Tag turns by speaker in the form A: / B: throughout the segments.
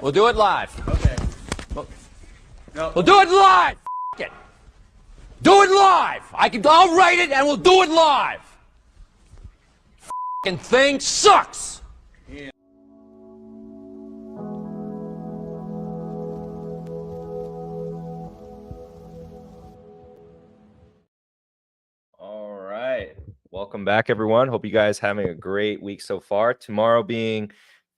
A: We'll do it live.
B: Okay.
A: We'll do it live. F it. Do it live. I'll write it and we'll do it live. F***ing thing sucks.
B: Yeah.
C: All right. Welcome back, everyone. Hope you guys having a great week so far. Tomorrow being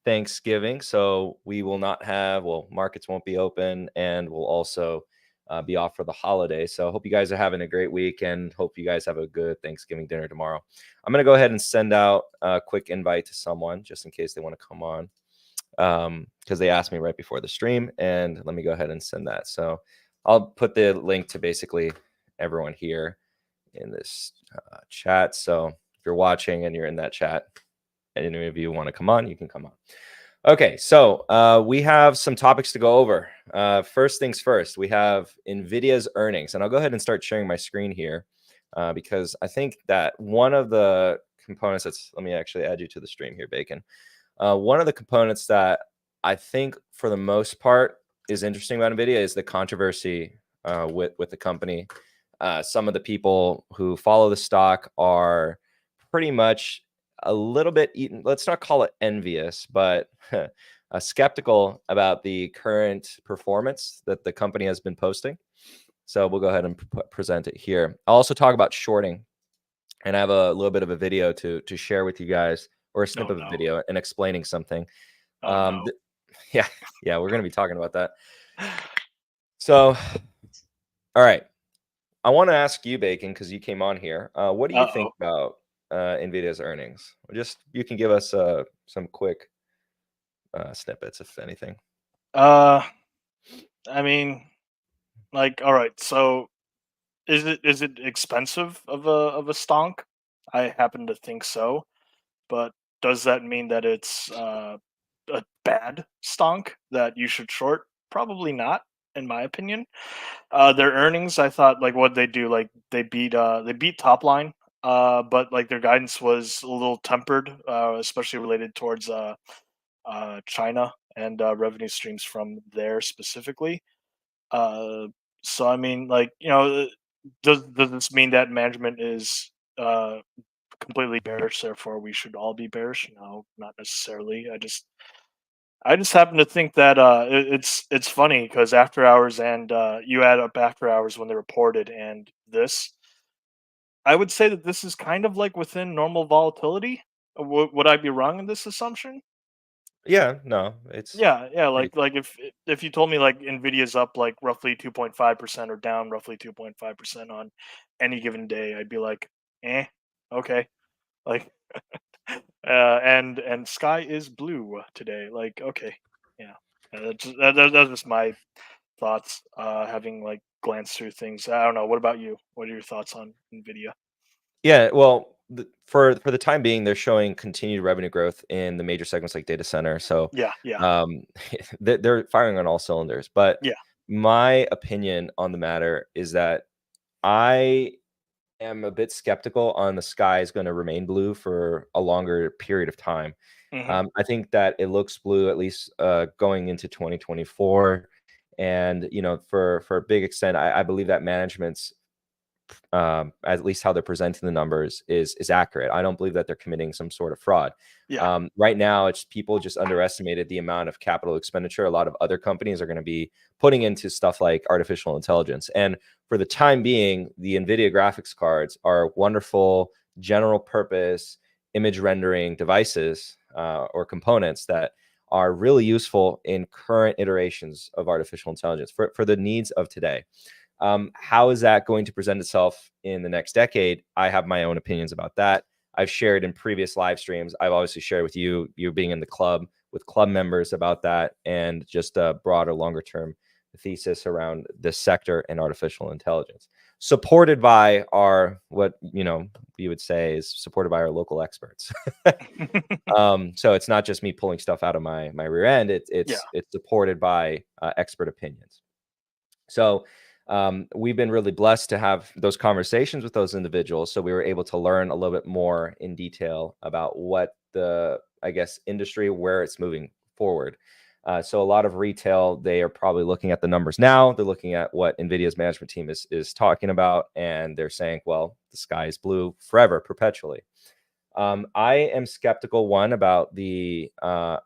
C: Thanksgiving, so we will not have, markets won't be open, and we'll also be off for the holiday. So I hope you guys are having a great week and hope you guys have a good Thanksgiving dinner tomorrow. I'm going to go ahead and send out a quick invite to someone just in case they want to come on, because they asked me right before the stream, and let me go ahead and send that. So I'll put the link to basically everyone here in this chat. So if you're watching and you're in that chat, and any of you want to come on, you can come on. Okay, so we have some topics to go over. First things first, we have NVIDIA's earnings, and I'll go ahead and start sharing my screen here because I think that one of the components let me actually add you to the stream here, Bacon. One of the components that I think for the most part is interesting about NVIDIA is the controversy with the company. Some of the people who follow the stock are pretty much a little bit, let's not call it envious, but skeptical about the current performance that the company has been posting. So we'll go ahead and present it here. I'll also talk about shorting, and I have a little bit of a video to share with you guys, or a snippet of a video and explaining something. Yeah, we're going to be talking about that. So, all right. I want to ask you, Bacon, because you came on here. What do you think about NVIDIA's earnings? You can give us some quick snippets, if anything.
B: I mean, all right. So, is it expensive of a stonk? I happen to think so, but does that mean that it's a bad stonk that you should short? Probably not, in my opinion. Their earnings, I thought, what they do, they beat top line, but their guidance was a little tempered, especially related towards China and revenue streams from there specifically. So I mean, does this mean that management is completely bearish? Therefore, we should all be bearish? No, not necessarily. I just happen to think that it's funny because after hours and you add up after hours when they reported and this, I would say that this is kind of within normal volatility. Would I be wrong in this assumption?
C: Yeah, no, it's
B: Yeah. If you told me Nvidia's up roughly 2.5% or down roughly 2.5% on any given day, I'd be like, okay, like, and sky is blue today. Okay, yeah, that's just my thoughts. Having glanced through things, I don't know. What about you? What are your thoughts on Nvidia?
C: Yeah, well, for the time being, they're showing continued revenue growth in the major segments like data center. So
B: Yeah.
C: they're firing on all cylinders. But
B: Yeah.
C: my opinion on the matter is that I am a bit skeptical on the sky is going to remain blue for a longer period of time.
B: Mm-hmm.
C: I think that it looks blue at least going into 2024, and for a big extent, I believe that management's at least how they're presenting the numbers is accurate. I don't believe that they're committing some sort of fraud.
B: Yeah.
C: Right now, it's people just underestimated the amount of capital expenditure a lot of other companies are going to be putting into stuff like artificial intelligence. And for the time being, the NVIDIA graphics cards are wonderful general purpose image rendering devices or components that are really useful in current iterations of artificial intelligence for the needs of today. How is that going to present itself in the next decade? I have my own opinions about that. I've shared in previous live streams. I've obviously shared with you being in the club with club members about that, and just a broader, longer term thesis around this sector and artificial intelligence, supported by what you would say is supported by our local experts. So it's not just me pulling stuff out of my rear end. It's supported by expert opinions. So we've been really blessed to have those conversations with those individuals. So we were able to learn a little bit more in detail about what the, I guess, industry, where it's moving forward. So a lot of retail, they are probably looking at the numbers now. They're looking at what NVIDIA's management team is talking about, and they're saying, well, the sky is blue forever, perpetually. I am skeptical, one, about the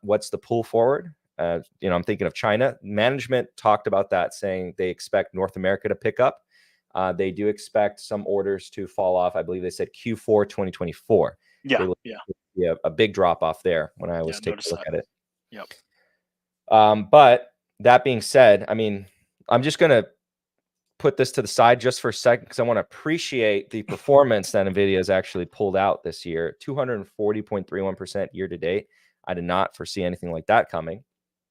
C: what's the pull forward. I'm thinking of China. Management talked about that, saying they expect North America to pick up. They do expect some orders to fall off. I believe they said Q4 2024.
B: Yeah,
C: A big drop off there when I was taking a look at it.
B: Yep.
C: But that being said, I mean, I'm just going to put this to the side just for a second because I want to appreciate the performance that NVIDIA has actually pulled out this year. 240.31% year to date. I did not foresee anything like that coming.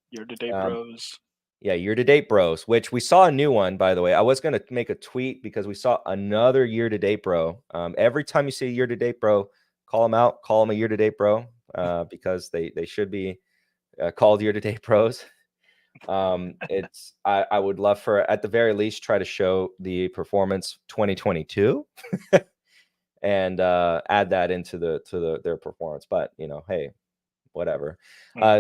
B: Year to date, bros.
C: Yeah, year to date, bros, which we saw a new one, by the way. I was going to make a tweet because we saw another year to date, bro. Every time you see a year to date, bro, call them out, call them a year to date, bro, because they should be called year to date pros. I would love for, at the very least, try to show the performance 2022 and add that into their performance. But hey, whatever.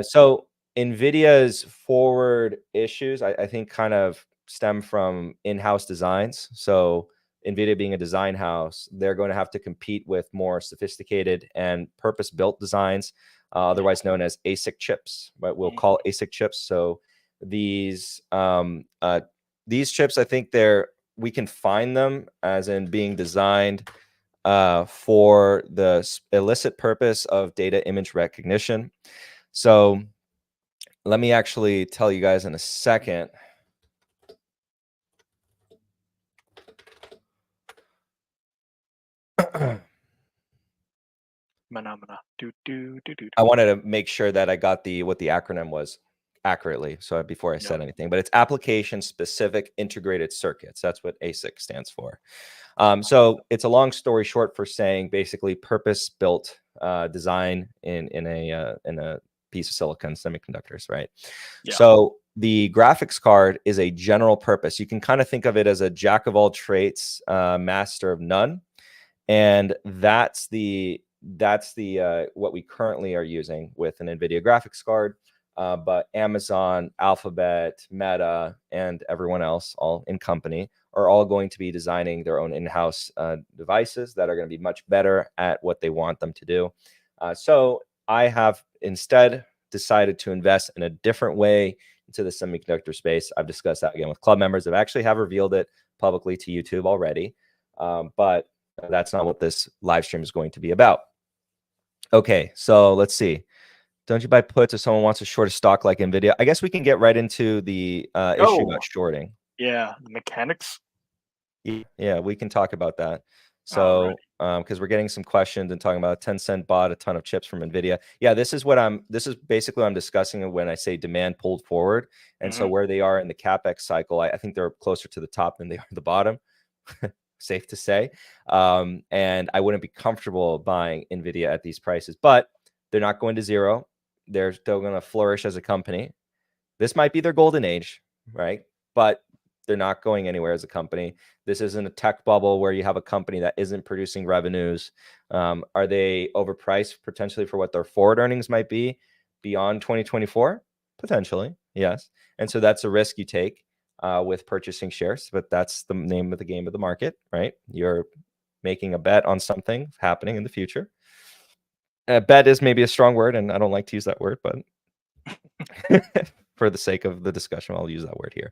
C: So NVIDIA's forward issues, I think, kind of stem from in-house designs. So NVIDIA being a design house, they're going to have to compete with more sophisticated and purpose-built designs, otherwise known as ASIC chips, but we'll call ASIC chips. So these chips, I think we can find them as in being designed for the illicit purpose of data image recognition. So let me actually tell you guys in a second. I wanted to make sure that I got what the acronym was accurately, so before I said anything, but it's application specific integrated circuits. That's what ASIC stands for. So it's a long story short for saying basically purpose built design in a piece of silicon semiconductors, right? Yeah. So the graphics card is a general purpose. You can kind of think of it as a jack of all trades, master of none, and that's what we currently are using with an NVIDIA graphics card. But Amazon, Alphabet, Meta, and everyone else, all in company, are all going to be designing their own in-house devices that are going to be much better at what they want them to do. So I have instead decided to invest in a different way into the semiconductor space. I've discussed that again with club members. I actually have revealed it publicly to YouTube already, but that's not what this live stream is going to be about. Okay, so let's see. Don't you buy puts if someone wants to short a stock like NVIDIA? I guess we can get right into the issue about shorting.
B: Yeah, the mechanics.
C: Yeah, we can talk about that. So, because we're getting some questions and talking about Tencent bought a ton of chips from NVIDIA. Yeah, this is basically what I'm discussing when I say demand pulled forward. And so where they are in the CapEx cycle, I think they're closer to the top than they are the bottom. Safe to say. And I wouldn't be comfortable buying NVIDIA at these prices, but they're not going to zero. They're still going to flourish as a company. This might be their golden age, right? But they're not going anywhere as a company. This isn't a tech bubble where you have a company that isn't producing revenues. Are they overpriced potentially for what their forward earnings might be beyond 2024? Potentially, yes. And so that's a risk you take with purchasing shares, but that's the name of the game of the market, right? You're making a bet on something happening in the future. Bet is maybe a strong word, and I don't like to use that word, but for the sake of the discussion, I'll use that word here.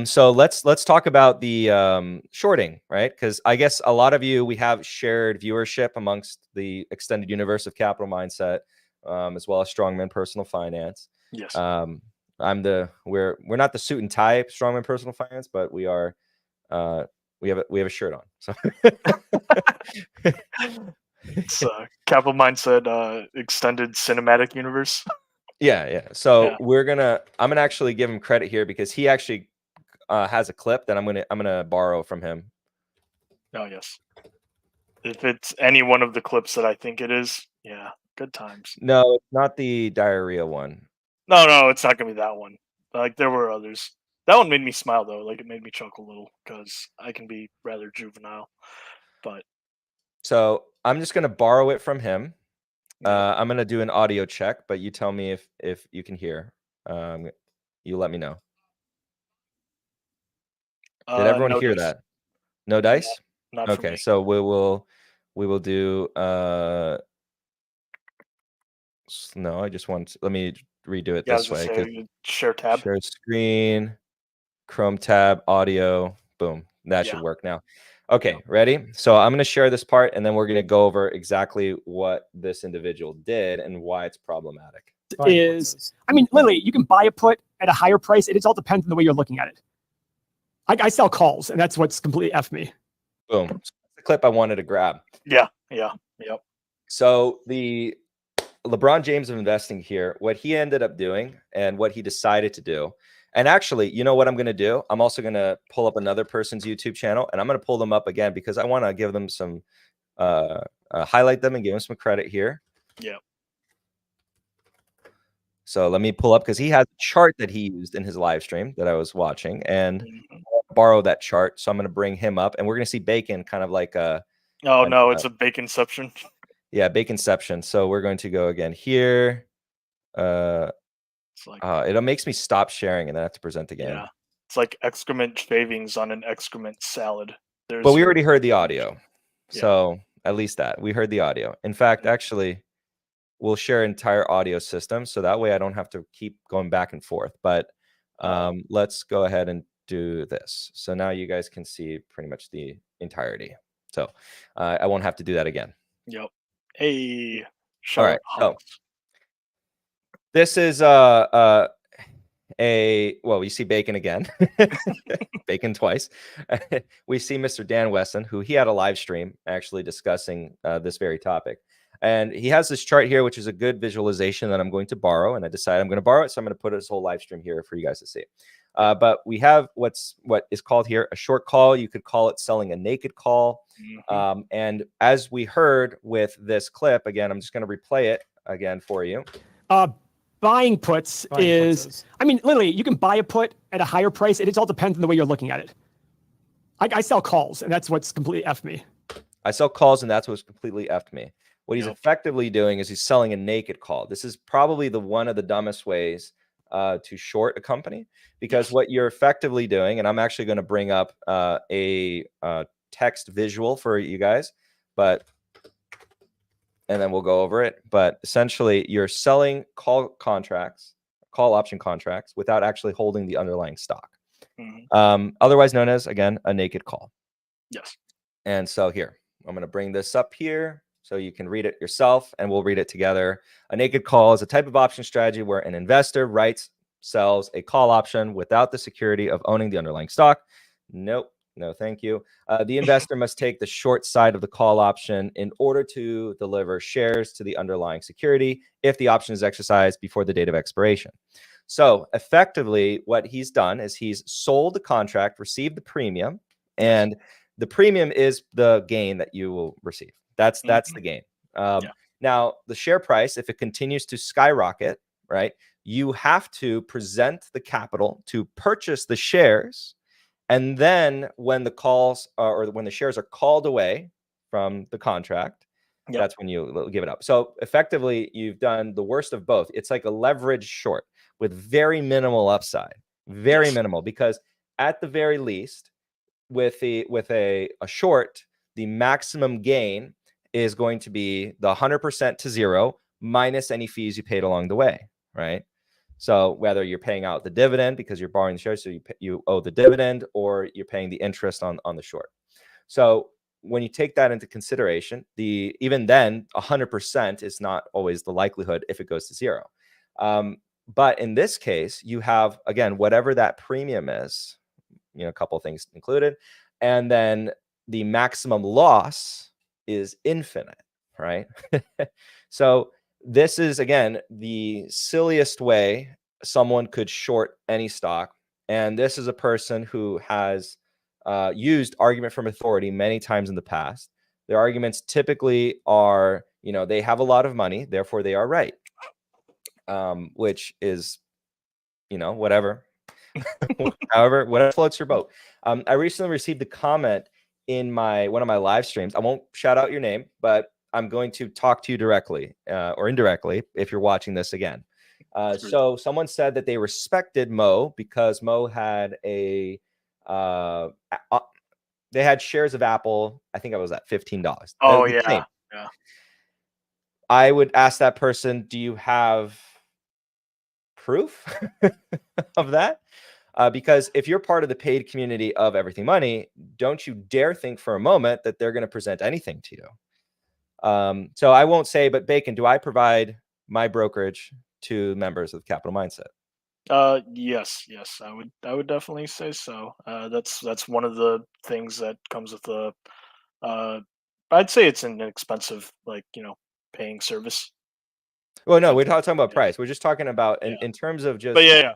C: So let's talk about the shorting, right? Because I guess a lot of you, we have shared viewership amongst the extended universe of Capital Mindset, as well as Strongman Personal Finance.
B: Yes.
C: We're not the suit and tie Strongman Personal Finance, but we are. We have a shirt on. So.
B: It's Capital Mindset extended cinematic universe.
C: Yeah. So I'm gonna actually give him credit here because he actually has a clip that I'm gonna borrow from him.
B: Oh yes. If it's any one of the clips that I think it is, yeah, good times.
C: No, it's not the diarrhea one.
B: No, it's not gonna be that one. Like there were others. That one made me smile though. Like it made me chuckle a little because I can be rather juvenile. But
C: so I'm just gonna borrow it from him. I'm gonna do an audio check, but you tell me if you can hear. You let me know. Did everyone
B: No
C: hear
B: dice.
C: that? No dice?
B: Not for
C: Okay,
B: me.
C: so we will do no, I just want let me redo it
B: Yeah, I was
C: this
B: gonna
C: way
B: say
C: because
B: share tab.
C: share screen, Chrome tab, audio, boom. That should
B: Yeah.
C: work now. Okay, ready? So I'm going to share this part and then we're going to go over exactly what this individual did and why it's problematic.
D: Is, I mean, literally, you can buy a put at a higher price. It all depends on the way you're looking at it. I sell calls, and that's what's completely F me.
C: Boom. So that's the clip I wanted to grab.
B: Yep.
C: So the LeBron James of investing here, what he ended up doing and what he decided to do. And actually, you know what I'm going to do? I'm also going to pull up another person's YouTube channel and I'm going to pull them up again because I want to give them some, highlight them and give them some credit here.
B: Yeah.
C: So let me pull up because he has a chart that he used in his live stream that I was watching and borrow that chart. So I'm going to bring him up and we're going to see Bacon kind of like a.
B: Oh, no, it's a Baconception.
C: Yeah, Baconception. So we're going to go again here.
B: It's like,
C: it makes me stop sharing and then I have to present again.
B: yeah, it's like excrement shavings on an excrement salad.
C: But we already heard the audio.
B: Yeah.
C: So at least that we heard the audio. In fact, actually, we'll share entire audio system. So that way I don't have to keep going back and forth. But let's go ahead and do this. So now you guys can see pretty much the entirety. So I won't have to do that again.
B: Yep. Hey,
C: all right. So this is well, you see Bacon again. Bacon twice. We see Mr. Dan Wesson, who he had a live stream actually discussing this very topic. And he has this chart here, which is a good visualization that I'm going to borrow. And I decided I'm going to borrow it. So I'm going to put this whole live stream here for you guys to see. But we have what is called here a short call. You could call it selling a naked call. And as we heard with this clip, again, I'm just going to replay it again for you.
D: Buying puts is, I mean, literally, you can buy a put at a higher price. It all depends on the way you're looking at it. I sell calls, and that's what's completely F me.
C: I sell calls, and that's what's completely effed me. What he's effectively doing is he's selling a naked call. This is probably one of the dumbest ways to short a company, because what you're effectively doing, and I'm actually going to bring up a text visual for you guys, and then we'll go over it. But essentially, you're selling call option contracts without actually holding the underlying stock. Otherwise known as, again, a naked call.
B: Yes.
C: And so here, I'm going to bring this up here so you can read it yourself and we'll read it together. A naked call is a type of option strategy where an investor sells a call option without the security of owning the underlying stock. Nope. No, thank you. The investor must take the short side of the call option in order to deliver shares to the underlying security if the option is exercised before the date of expiration. So effectively, what he's done is he's sold the contract, received the premium, and the premium is the gain that you will receive. That's the gain. Now, the share price, if it continues to skyrocket, right, you have to present the capital to purchase the shares. And then when the calls or when the shares are called away from the contract, that's when you give it up. So effectively, you've done the worst of both. It's like a leverage short with very minimal upside, very minimal, because at the very least, with a short, the maximum gain is going to be the 100% to zero minus any fees you paid along the way, right? So whether you're paying out the dividend because you're borrowing the shares, so you owe the dividend, or you're paying the interest on the short. So when you take that into consideration, even then 100% is not always the likelihood if it goes to zero. But in this case, you have, again, whatever that premium is, a couple of things included, and then the maximum loss is infinite, right? So this is, again, the silliest way someone could short any stock. And this is a person who has used argument from authority many times in the past. Their arguments typically are, they have a lot of money, therefore they are right, which is, whatever. However, whatever floats your boat. I recently received a comment in one of my live streams. I won't shout out your name, but I'm going to talk to you directly or indirectly if you're watching this again. So someone said that they respected Mo because Mo had they had shares of Apple. I think I was at $15.
B: Oh yeah. Yeah.
C: I would ask that person, do you have proof of that? Because if you're part of the paid community of Everything Money, don't you dare think for a moment that they're going to present anything to you. So I won't say, but Bacon, do I provide my brokerage to members of Capital Mindset?
B: Yes, I would definitely say so. That's one of the things that comes with the. I'd say it's an expensive, like paying service.
C: Well, no, we're not talking about price. We're just talking about
B: Yeah.
C: in terms of just.
B: But yeah.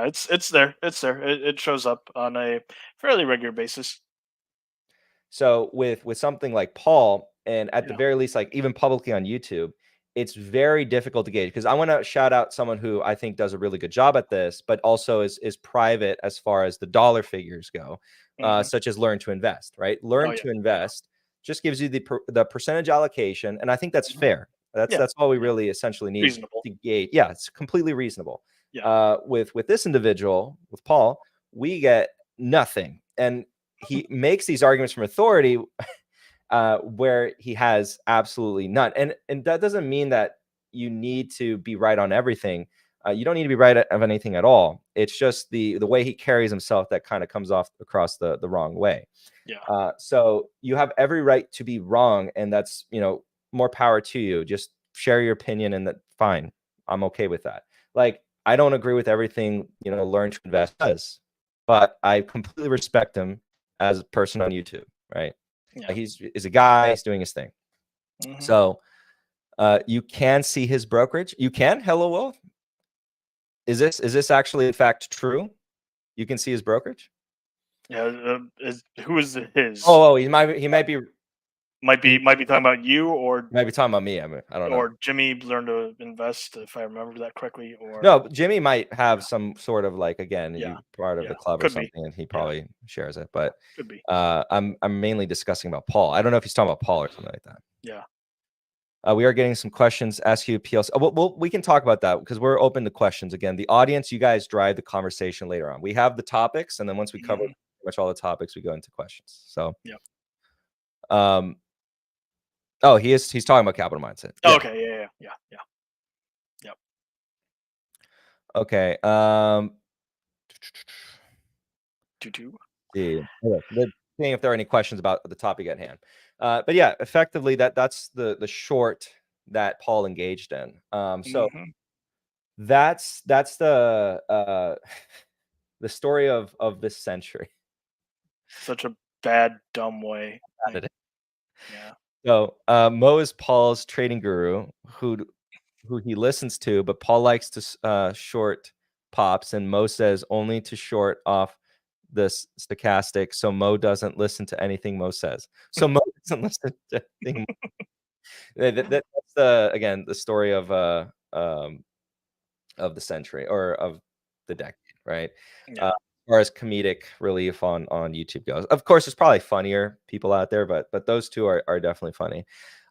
B: It's there. It's there. It shows up on a fairly regular basis.
C: So with something like Paul, and at the
B: Yeah.
C: very least, like even publicly on YouTube, it's very difficult to gauge, because I want to shout out someone who I think does a really good job at this, but also is private as far as the dollar figures go, such as Learn to Invest, right? Learn to Invest just gives you the percentage allocation, and I think that's fair. That's all we really essentially need to gauge. Yeah, it's completely reasonable.
B: Yeah.
C: With this individual, with Paul, we get nothing, and he makes these arguments from authority where he has absolutely none. And that doesn't mean that you need to be right on everything. You don't need to be right of anything at all. It's just the way he carries himself that kind of comes off across the wrong way.
B: Yeah.
C: So you have every right to be wrong, and that's, more power to you. Just share your opinion, and that fine. I'm okay with that. Like, I don't agree with everything, Learn to Invest does, but I completely respect him as a person on YouTube, right?
B: Yeah.
C: He's a guy, he's doing his thing. So you can see his brokerage. You can. Hello, Wolf. Is this actually in fact true? You can see his brokerage.
B: Yeah. Who is his?
C: Oh, he might be
B: talking about you, or
C: might be talking about me. I don't know.
B: Or Jimmy Learn to Invest, if I remember that correctly. Or
C: no, Jimmy might have some sort of, like, again, you part of the club or something, and he probably shares it. But
B: could be.
C: I'm mainly discussing about Paul. I don't know if he's talking about Paul or something like that.
B: Yeah.
C: We are getting some questions. Ask you PLC. We can talk about that because we're open to questions. Again, the audience, you guys drive the conversation later on. We have the topics, and then once we cover pretty much all the topics, we go into questions. So, oh, he's talking about Capital Mindset.
B: Yeah. Okay. Yeah. Yep.
C: Okay. They're seeing if there are any questions about the topic at hand. But yeah, effectively that's the short that Paul engaged in. So that's the the story of this century.
B: Such a bad, dumb way. Yeah.
C: So Mo is Paul's trading guru who he listens to, but Paul likes to short pops, and Mo says only to short off this stochastic, so Mo doesn't listen to anything Mo says. So Mo doesn't listen to anything. That's the story of the century, or of the decade, right?
B: Yeah.
C: As far as comedic relief on YouTube goes, of course, there's probably funnier people out there, but those two are definitely funny.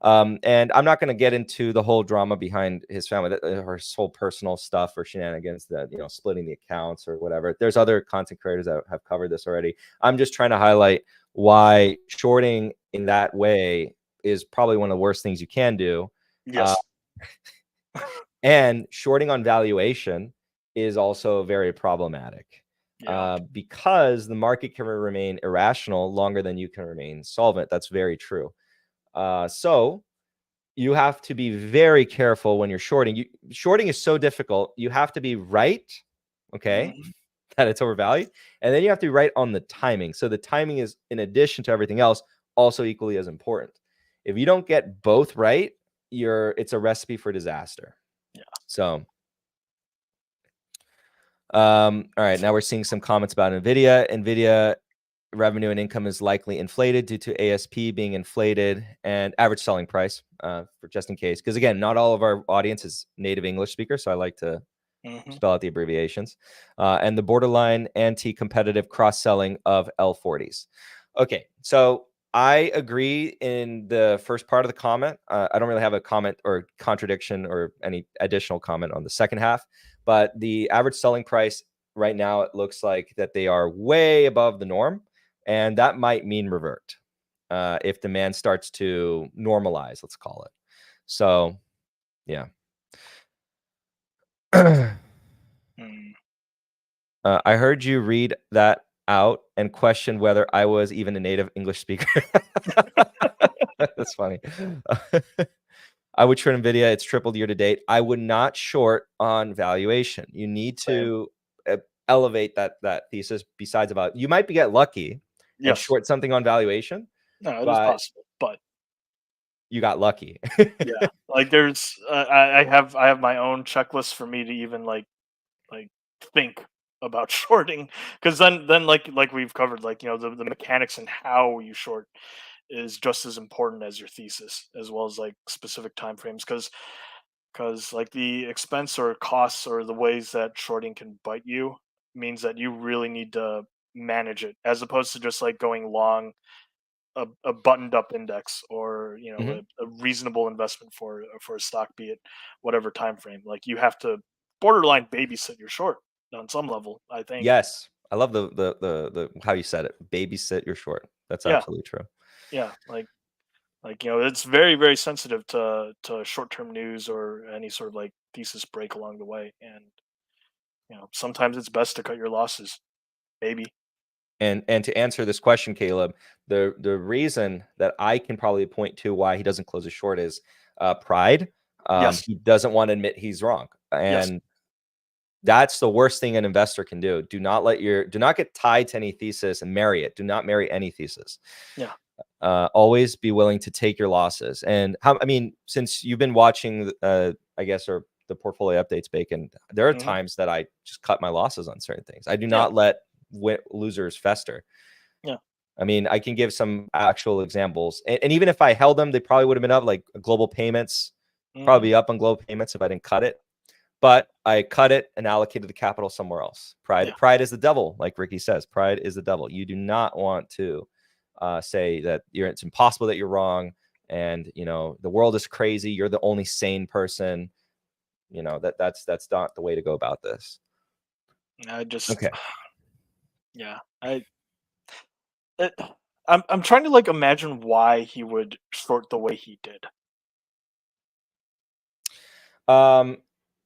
C: And I'm not going to get into the whole drama behind his family, or his whole personal stuff or shenanigans, that, splitting the accounts or whatever. There's other content creators that have covered this already. I'm just trying to highlight why shorting in that way is probably one of the worst things you can do.
B: Yes.
C: And shorting on valuation is also very problematic. Because the market can remain irrational longer than you can remain solvent. That's very true. So you have to be very careful when you're shorting. Shorting is so difficult. You have to be right, okay, that it's overvalued. And then you have to be right on the timing. So the timing is, in addition to everything else, also equally as important. If you don't get both right, it's a recipe for disaster.
B: Yeah.
C: So all right, now we're seeing some comments about NVIDIA revenue and income is likely inflated due to ASP being inflated and average selling price, for just in case. Because again, not all of our audience is native English speakers, so I like to spell out the abbreviations. And the borderline anti-competitive cross-selling of L40s. Okay, so I agree in the first part of the comment. I don't really have a comment or contradiction or any additional comment on the second half, but the average selling price right now, it looks like that they are way above the norm, and that might mean revert if demand starts to normalize, let's call it. So, yeah. I heard you read that out and question whether I was even a native English speaker. That's funny. I would short NVIDIA. It's tripled year to date. I would not short on valuation. You need to elevate that thesis. Besides about, you might get lucky and short something on valuation.
B: No, it is possible, but
C: you got lucky.
B: yeah, like there's I have my own checklist for me to even like think about shorting, because then like we've covered, like, you know, the mechanics and how you short is just as important as your thesis, as well as like specific time frames, because like the expense or costs or the ways that shorting can bite you means that you really need to manage it, as opposed to just like going long a buttoned up index, or, you know, a reasonable investment for a stock, be it whatever time frame. Like, you have to borderline babysit your short on some level, I think.
C: Yes, I love the how you said it. Babysit your short. That's absolutely true.
B: Yeah, like, you know, it's very, very sensitive to short-term news or any sort of like thesis break along the way, and, you know, sometimes it's best to cut your losses, maybe.
C: And to answer this question, Caleb, the reason that I can probably point to why he doesn't close a short is pride.
B: Yes.
C: He doesn't want to admit he's wrong, and that's the worst thing an investor can do. Do not get tied to any thesis and marry it. Do not marry any thesis.
B: Yeah.
C: Always be willing to take your losses. And I mean, since you've been watching, I guess, or the portfolio updates, Bacon, there are times that I just cut my losses on certain things. I do not let losers fester.
B: Yeah.
C: I mean, I can give some actual examples, and even if I held them, they probably would have been up, like Global Payments, probably up on Global Payments if I didn't cut it. But I cut it and allocated the capital somewhere else. Pride is the devil, like Ricky says. Pride is the devil. You do not want to say that it's impossible that you're wrong, and, you know, the world is crazy. You're the only sane person. You know, that's not the way to go about this. Okay.
B: Yeah, I'm trying to like imagine why he would short the way he did.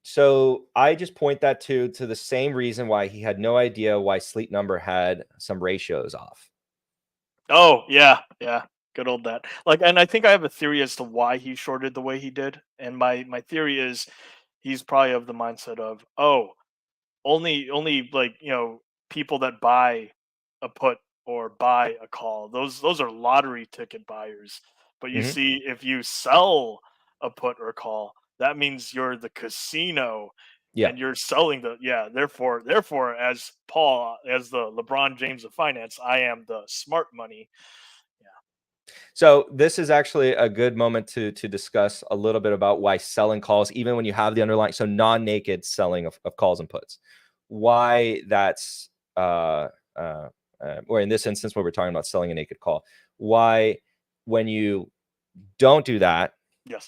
C: So I just point that to the same reason why he had no idea why Sleep Number had some ratios off.
B: Oh, yeah, good old that. Like, and I think I have a theory as to why he shorted the way he did, and my theory is he's probably of the mindset of, oh, only like, you know, people that buy a put or buy a call, those are lottery ticket buyers. But you see, if you sell a put or call, that means you're the casino, and you're selling therefore as Paul, as the LeBron James of finance, I am the smart money.
C: So this is actually a good moment to discuss a little bit about why selling calls, even when you have the underlying, so non-naked selling of calls and puts, why that's or in this instance where we're talking about selling a naked call, why when you don't do that,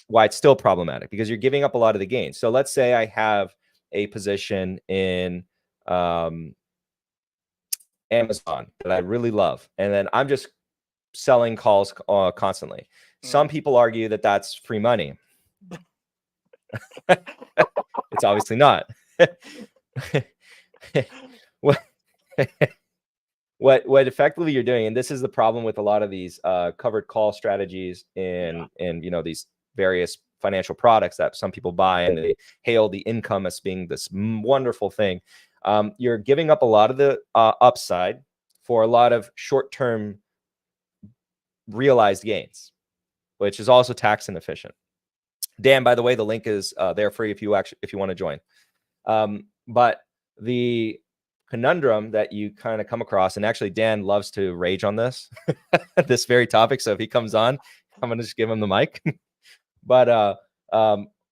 C: why it's still problematic, because you're giving up a lot of the gains. So let's say I have a position in Amazon that I really love, and then I'm just selling calls constantly. Some people argue that that's free money. It's obviously not. What effectively you're doing, and this is the problem with a lot of these covered call strategies and you know, these various financial products that some people buy, and they hail the income as being this wonderful thing. You're giving up a lot of the upside for a lot of short-term realized gains, which is also tax inefficient. Dan, by the way, the link is there for you if you want to join. But the conundrum that you kind of come across, and actually Dan loves to rage on this this very topic, so if he comes on, I'm gonna just give him the mic. But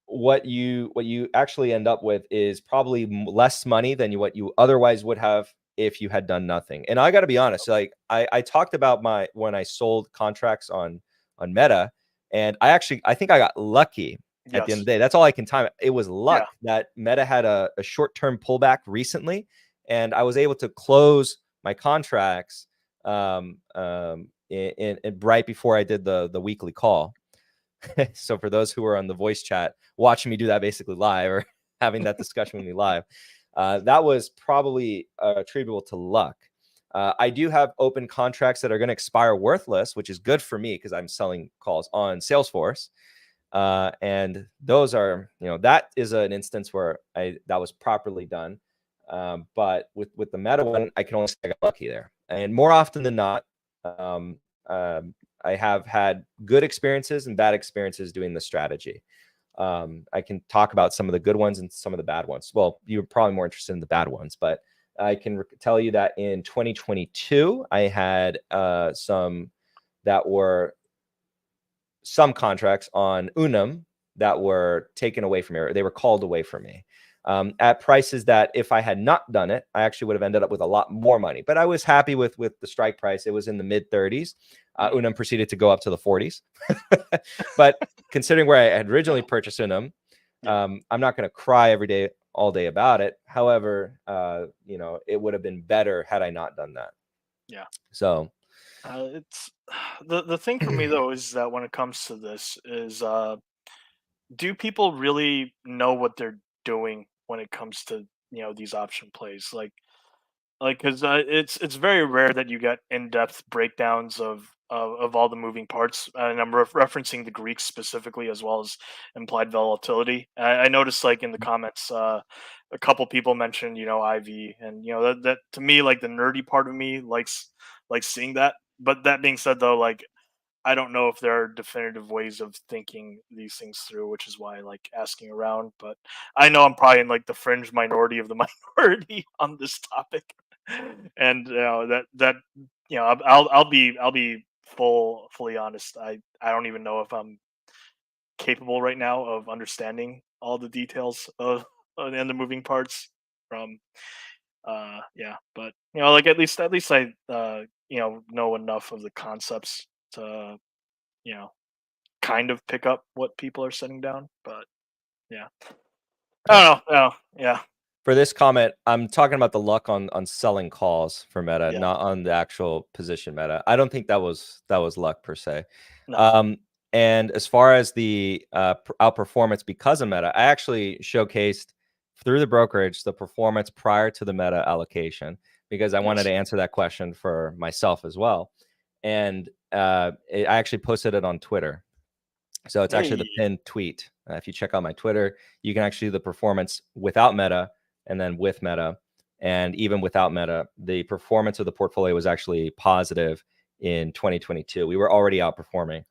C: what you actually end up with is probably less money than what you otherwise would have if you had done nothing. And I got to be honest, like I talked about when I sold contracts on Meta, and I think I got lucky at the end of the day. That's all I can time it. It was luck that Meta had a short-term pullback recently, and I was able to close my contracts in right before I did the weekly call. So for those who are on the voice chat watching me do that basically live, or having that discussion with me live, that was probably attributable to luck. I do have open contracts that are going to expire worthless, which is good for me because I'm selling calls on Salesforce. And those are, that is an instance where that was properly done. But with the Meta one, I can only say I got lucky there. And more often than not, I have had good experiences and bad experiences doing the strategy. I can talk about some of the good ones and some of the bad ones. Well, you're probably more interested in the bad ones, but I can tell you that in 2022, I had some contracts on Unum that were taken away from me, or they were called away from me at prices that if I had not done it, I actually would have ended up with a lot more money. But I was happy with the strike price. It was in the mid 30s. Unum proceeded to go up to the 40s. But considering where I had originally purchased Unum, I'm not going to cry every day, all day about it. However, it would have been better had I not done that.
B: Yeah.
C: So
B: it's the thing for me though is that when it comes to this is do people really know what they're doing when it comes to these option plays, like because it's very rare that you get in-depth breakdowns of all the moving parts, and I'm referencing the Greeks specifically as well as implied volatility. I noticed like in the comments a couple people mentioned IV, and that to me, like the nerdy part of me likes seeing that. But that being said though, like I don't know if there are definitive ways of thinking these things through, which is why I like asking around. But I know I'm probably in like the fringe minority of the minority on this topic, and I'll be fully honest. I don't even know if I'm capable right now of understanding all the details of and the moving parts from but like at least I know enough of the concepts to kind of pick up what people are setting down. But I don't know. Yeah.
C: For this comment, I'm talking about the luck on selling calls for Meta, not on the actual position Meta. I don't think that was luck per se. No. And as far as the outperformance because of Meta, I actually showcased through the brokerage the performance prior to the Meta allocation, because I wanted to answer that question for myself as well. And I actually posted it on Twitter. So it's actually the pinned tweet. If you check out my Twitter, you can actually see the performance without Meta and then with Meta. And even without Meta, the performance of the portfolio was actually positive in 2022. We were already outperforming.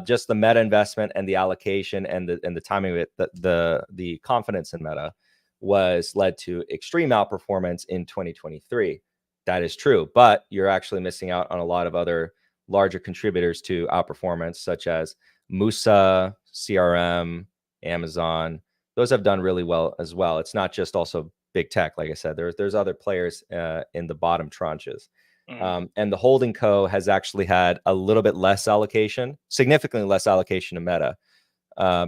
C: Just the Meta investment and the allocation and the timing of it, the confidence in Meta was led to extreme outperformance in 2023. That is true, but you're actually missing out on a lot of other larger contributors to outperformance, such as Musa, CRM, Amazon. Those have done really well as well. It's not just also big tech. Like I said, there's other players in the bottom tranches. And the holding co has actually had a little bit less allocation, significantly less allocation to Meta,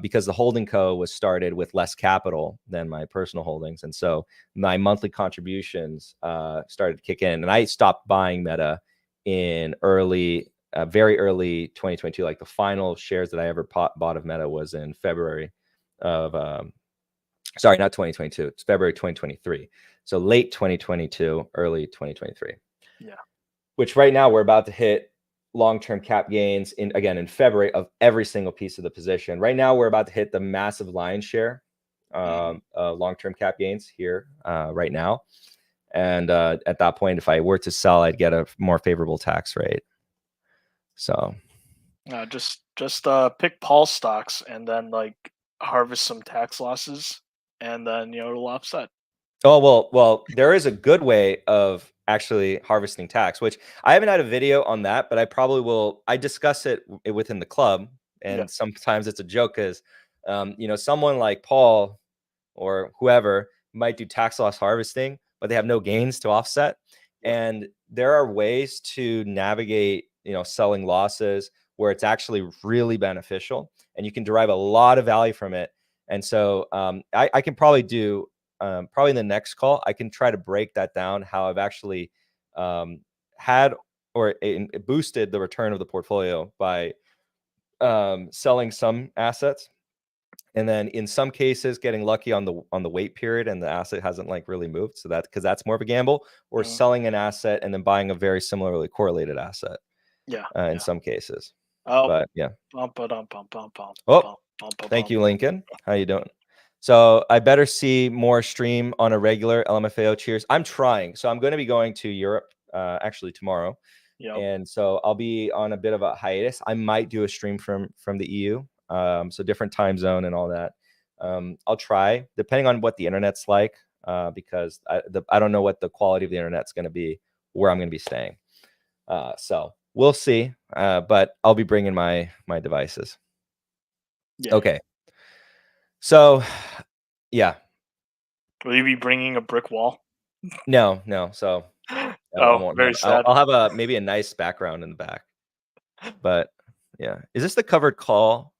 C: because the holding co was started with less capital than my personal holdings. And so my monthly contributions started to kick in, and I stopped buying Meta in very early 2022. Like the final shares that I ever bought of Meta was in February of, sorry, not 2022. It's February 2023. So late 2022, early 2023.
B: Yeah.
C: Which right now we're about to hit long-term cap gains in February of every single piece of the position. Right now we're about to hit the massive lion's share long-term cap gains here right now. And at that point, if I were to sell, I'd get a more favorable tax rate. So
B: just pick Paul stocks and then like harvest some tax losses, and then it'll offset.
C: Oh, well, there is a good way of actually harvesting tax, which I haven't had a video on that, but I probably will. I discuss it within the club, and sometimes it's a joke because someone like Paul or whoever might do tax loss harvesting, but they have no gains to offset. And there are ways to navigate, selling losses where it's actually really beneficial and you can derive a lot of value from it. And so I can probably do, probably in the next call, I can try to break that down, how I've actually had or it boosted the return of the portfolio by selling some assets. And then in some cases, getting lucky on the wait period and the asset hasn't like really moved. So because that's more of a gamble, or selling an asset and then buying a very similarly correlated asset. In some cases. But yeah. Oh, thank you, Lincoln. How you doing? So I better see more stream on a regular LMFAO. Cheers. I'm trying. So I'm going to be going to Europe actually tomorrow. And so I'll be on a bit of a hiatus. I might do a stream from the EU. So different time zone and all that. I'll try, depending on what the internet's like, because I don't know what the quality of the internet's going to be where I'm going to be staying. So we'll see. But I'll be bringing my devices. Okay. So, yeah.
B: Will you be bringing a brick wall?
C: No. So
B: very sad.
C: I'll have maybe a nice background in the back. But yeah, is this the covered call?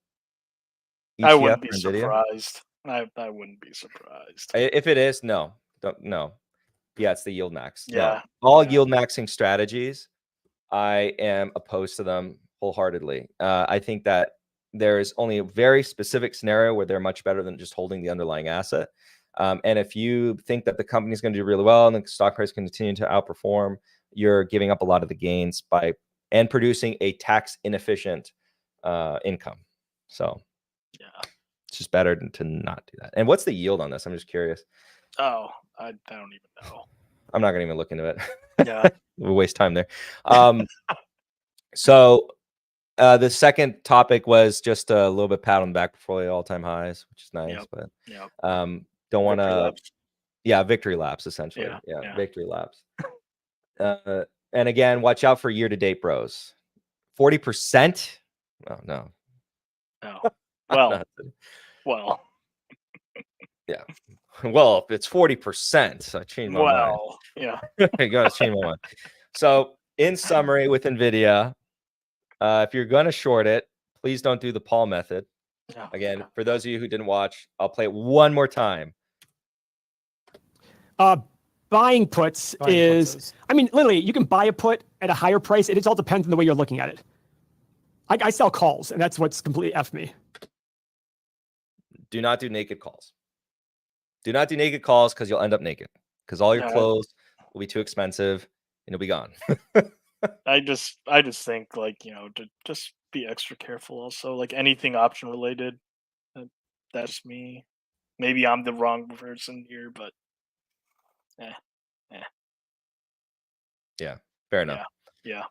C: ETF
B: I wouldn't be
C: NVIDIA?
B: surprised. I wouldn't be surprised.
C: If it is, no. Yeah, it's the yield max.
B: Yeah.
C: No. All yield maxing strategies, I am opposed to them wholeheartedly. I think that there is only a very specific scenario where they're much better than just holding the underlying asset. And if you think that the company is going to do really well and the stock price can continue to outperform, you're giving up a lot of the gains and producing a tax inefficient income. So
B: yeah,
C: it's just better to not do that. And what's the yield on this? I'm just curious.
B: Oh, I don't even know.
C: I'm not gonna even look into it.
B: Yeah.
C: We'll waste time there. So the second topic was just a little bit pat on the back portfolio, all-time highs, which is nice. But don't want to victory laps essentially. Yeah. Victory laps. And again, watch out for year-to-date bros. 40%. Oh no.
B: Well.
C: Yeah. Well, it's 40%. I changed my mind.
B: Yeah.
C: I gotta change my mind. So, in summary, with NVIDIA, if you're gonna short it, please don't do the Paul method. Again, for those of you who didn't watch, I'll play it one more time.
D: Buying puts is, I mean, literally, you can buy a put at a higher price. It all depends on the way you're looking at it. I sell calls, and that's what's completely F me.
C: Do not do naked calls. Do not do naked calls because you'll end up naked. Because all your clothes will be too expensive and you'll be gone.
B: I just think to just be extra careful. Also, like anything option related. That's me. Maybe I'm the wrong person here, but
C: yeah, fair enough.
B: Yeah.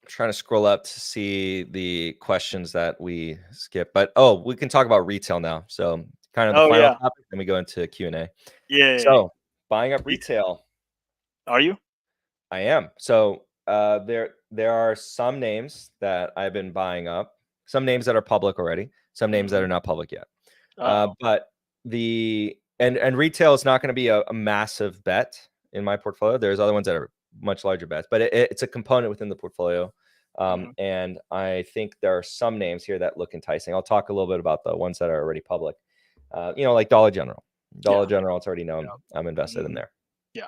C: Trying to scroll up to see the questions that we skipped, but we can talk about retail now. So kind of the final topic, then we go into Q&A.
B: Yeah.
C: So buying up retail.
B: Are you?
C: I am. So there are some names that I've been buying up, some names that are public already, some names that are not public yet. But and retail is not going to be a massive bet in my portfolio. There's other ones that are much larger bets, but it's a component within the portfolio. And I think there are some names here that look enticing. I'll talk a little bit about the ones that are already public. Like Dollar General. General, it's already known. I'm invested in there. Yeah.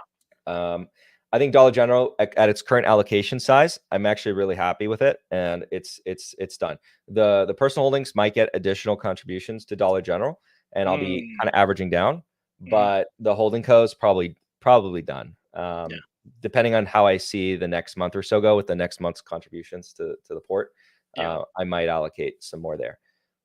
C: I think Dollar General at its current allocation size, I'm actually really happy with it, and it's done. The personal holdings might get additional contributions to Dollar General, and I'll be kind of averaging down, but the holding co is probably done. Depending on how I see the next month or so go with the next month's contributions to the port, I might allocate some more there.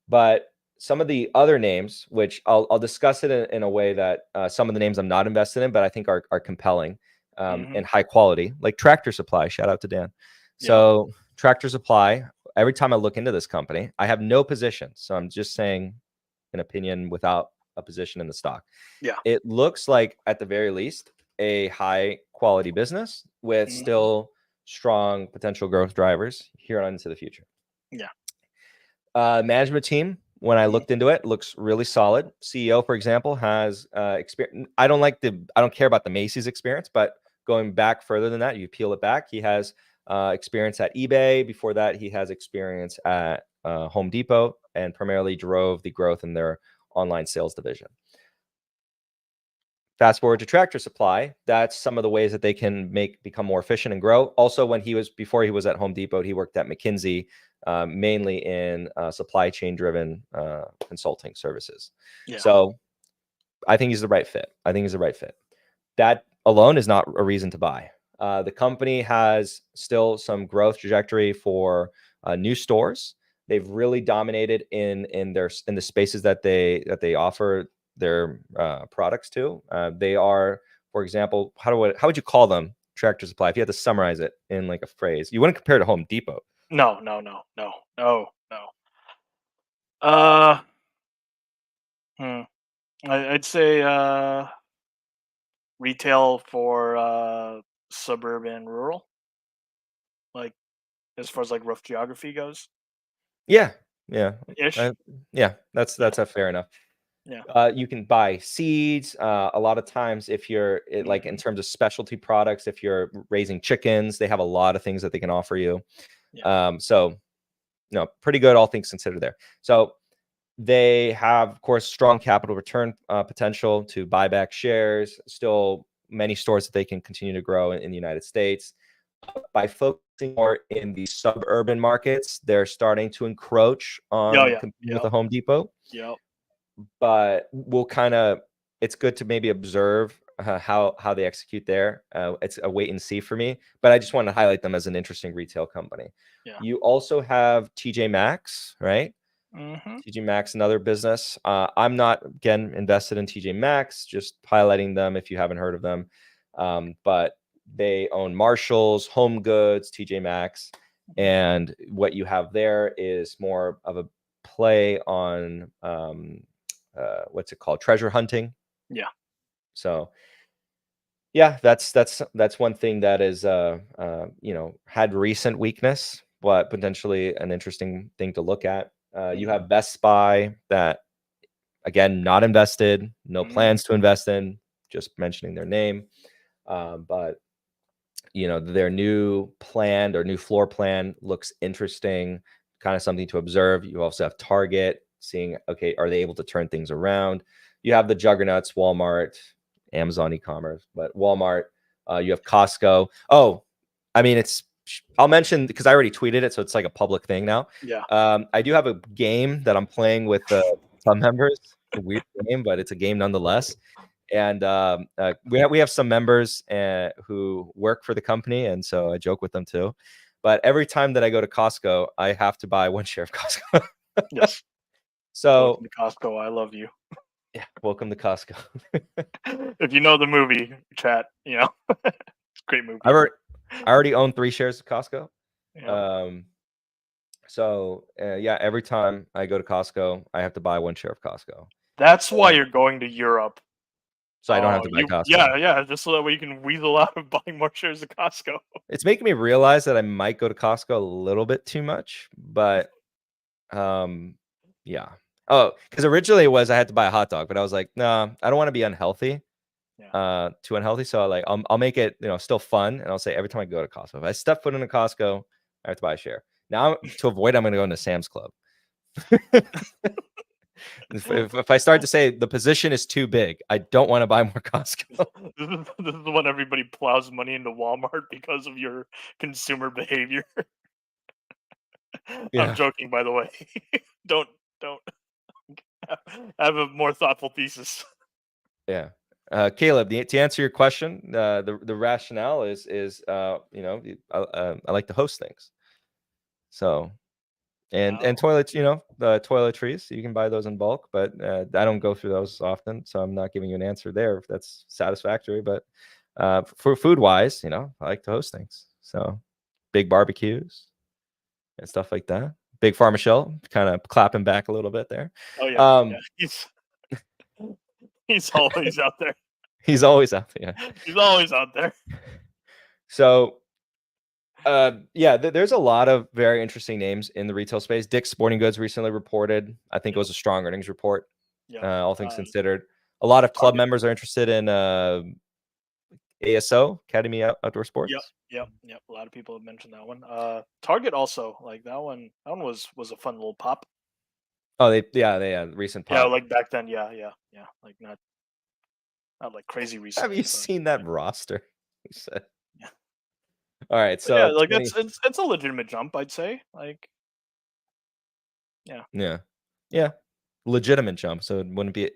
C: But some of the other names, which I'll discuss it in a way that some of the names I'm not invested in, but I think are compelling and high quality, like Tractor Supply. Shout out to Dan. So Tractor Supply, every time I look into this company, I have no position. So I'm just saying an opinion without a position in the stock. Yeah. It looks like at the very least a high quality business with still strong potential growth drivers here on into the future. Yeah. Management team when I looked into it, looks really solid. CEO, for example, has experience. I don't care about the Macy's experience, but going back further than that, you peel it back. He has experience at eBay. Before that, he has experience at Home Depot, and primarily drove the growth in their online sales division. Fast forward to Tractor Supply. That's some of the ways that they can become more efficient and grow. Also, before he was at Home Depot, he worked at McKinsey, mainly in supply chain driven consulting services.
B: Yeah.
C: So I think he's the right fit. That alone is not a reason to buy. The company has still some growth trajectory for new stores. They've really dominated in the spaces that they offer their products to. They are, for example, how would you call them? Tractor Supply. If you had to summarize it in like a phrase, you wouldn't compare to Home Depot.
B: No. I'd say retail for suburban rural, like as far as like rough geography goes.
C: Yeah.
B: Ish.
C: That's a fair enough.
B: Yeah.
C: You can buy seeds. A lot of times, if you're like in terms of specialty products, if you're raising chickens, they have a lot of things that they can offer you.
B: Yeah.
C: So, pretty good, all things considered there. So they have, of course, strong capital return potential to buy back shares. Still many stores that they can continue to grow in the United States. By focusing more in the suburban markets, they're starting to encroach on competing with the Home Depot.
B: Yep.
C: But it's good to maybe observe how they execute there. It's a wait and see for me, but I just want to highlight them as an interesting retail company.
B: Yeah.
C: You also have TJ Maxx, right?
B: Mm-hmm.
C: TJ Maxx, another business. I'm not, again, invested in TJ Maxx, just highlighting them if you haven't heard of them. But they own Marshalls, Home Goods, TJ Maxx, and what you have there is more of a play on what's it called? Treasure hunting.
B: Yeah.
C: So yeah, that's one thing that is had recent weakness, but potentially an interesting thing to look at. You have Best Buy that, again, not invested, no plans to invest in, just mentioning their name. But their new floor plan looks interesting, kind of something to observe. You also have Target, seeing, okay, are they able to turn things around? You have the juggernauts, Walmart, Amazon e-commerce, but Walmart, you have Costco. Oh, I mean, I'll mention, because I already tweeted it, so it's like a public thing now.
B: Yeah.
C: I do have a game that I'm playing with some members. It's a weird game, but it's a game nonetheless. And we have some members who work for the company, and so I joke with them too. But every time that I go to Costco, I have to buy one share of Costco.
B: Yes.
C: So
B: Welcome to Costco, I love you.
C: Yeah, welcome to Costco.
B: If you know the movie, chat, it's a great movie.
C: I already own 3 shares of Costco.
B: Yeah.
C: So every time I go to Costco, I have to buy 1 share of Costco.
B: That's why you're going to Europe.
C: So I don't have to buy Costco.
B: Yeah, just so that way you can weasel out of buying more shares of Costco.
C: It's making me realize that I might go to Costco a little bit too much, but yeah. Oh, because originally it was I had to buy a hot dog, but I was like, nah, I don't want to be unhealthy. Too unhealthy. So I'll make it, still fun, and I'll say every time I go to Costco, if I step foot into Costco, I have to buy a share. Now to avoid, I'm going to go into Sam's Club. If I start to say the position is too big, I don't want to buy more Costco.
B: This is when everybody plows money into Walmart because of your consumer behavior.
C: Yeah.
B: I'm joking, by the way. Don't have a more thoughtful thesis.
C: Yeah. Caleb, to answer your question, the rationale is I like to host things. So, and toilets, the toiletries, you can buy those in bulk, but I don't go through those often, so I'm not giving you an answer there if that's satisfactory. But for food wise, I like to host things. So, big barbecues and stuff like that. Big Pharma Shell, kind of clapping back a little bit there.
B: Oh yeah, he's always out there.
C: He's always out there.
B: He's always out there.
C: So Yeah, there's a lot of very interesting names in the retail space. Dick's Sporting Goods recently reported. I think it was a strong earnings report.
B: Yeah.
C: All things considered, a lot of club members are interested in ASO, Academy Outdoor Sports.
B: Yep. A lot of people have mentioned that one. Target also, like that one. That one was a fun little pop.
C: Oh, they had recent pop.
B: Yeah, like back then. Yeah. Like not like crazy recent.
C: Have you seen that roster? He said.
B: Yeah.
C: All right,
B: But
C: so
B: yeah, like it's a legitimate jump, I'd say. Like,
C: yeah, legitimate jump. So it wouldn't be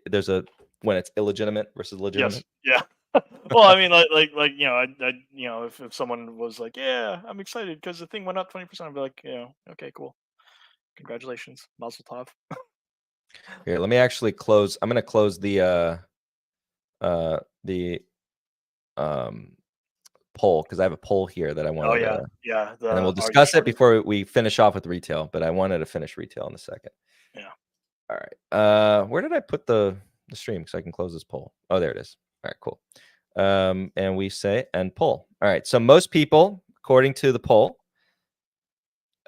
C: when it's illegitimate versus legitimate.
B: Yes. Yeah. Well, I mean, like if someone was like, yeah, I'm excited because the thing went up 20%, I'd be like, okay, cool, congratulations, Mazel Tov.
C: Here, let me actually close. I'm going to close the poll because I have a poll here that I wanted.
B: Oh yeah,
C: and then we'll discuss it before we finish off with retail. But I wanted to finish retail in a second.
B: Yeah.
C: All right. Where did I put the stream so I can close this poll? Oh, there it is. All right, cool. And we say end poll. All right. So most people, according to the poll,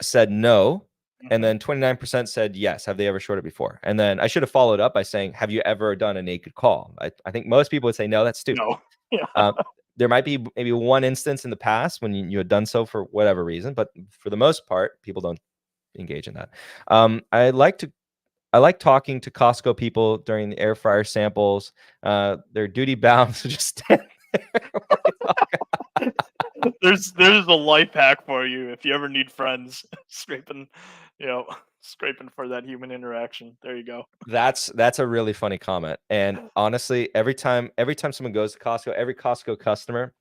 C: said no. And then 29% said yes. Have they ever shorted before? And then I should have followed up by saying, have you ever done a naked call? I think most people would say, no, that's stupid.
B: No. Yeah.
C: There might be maybe one instance in the past when you had done so for whatever reason, but for the most part, people don't engage in that. I like talking to Costco people during the air fryer samples. They're duty bound, so just stand there.
B: There's a life hack for you if you ever need friends scraping for that human interaction. There you go.
C: That's a really funny comment. And honestly, every time someone goes to Costco, every Costco customer,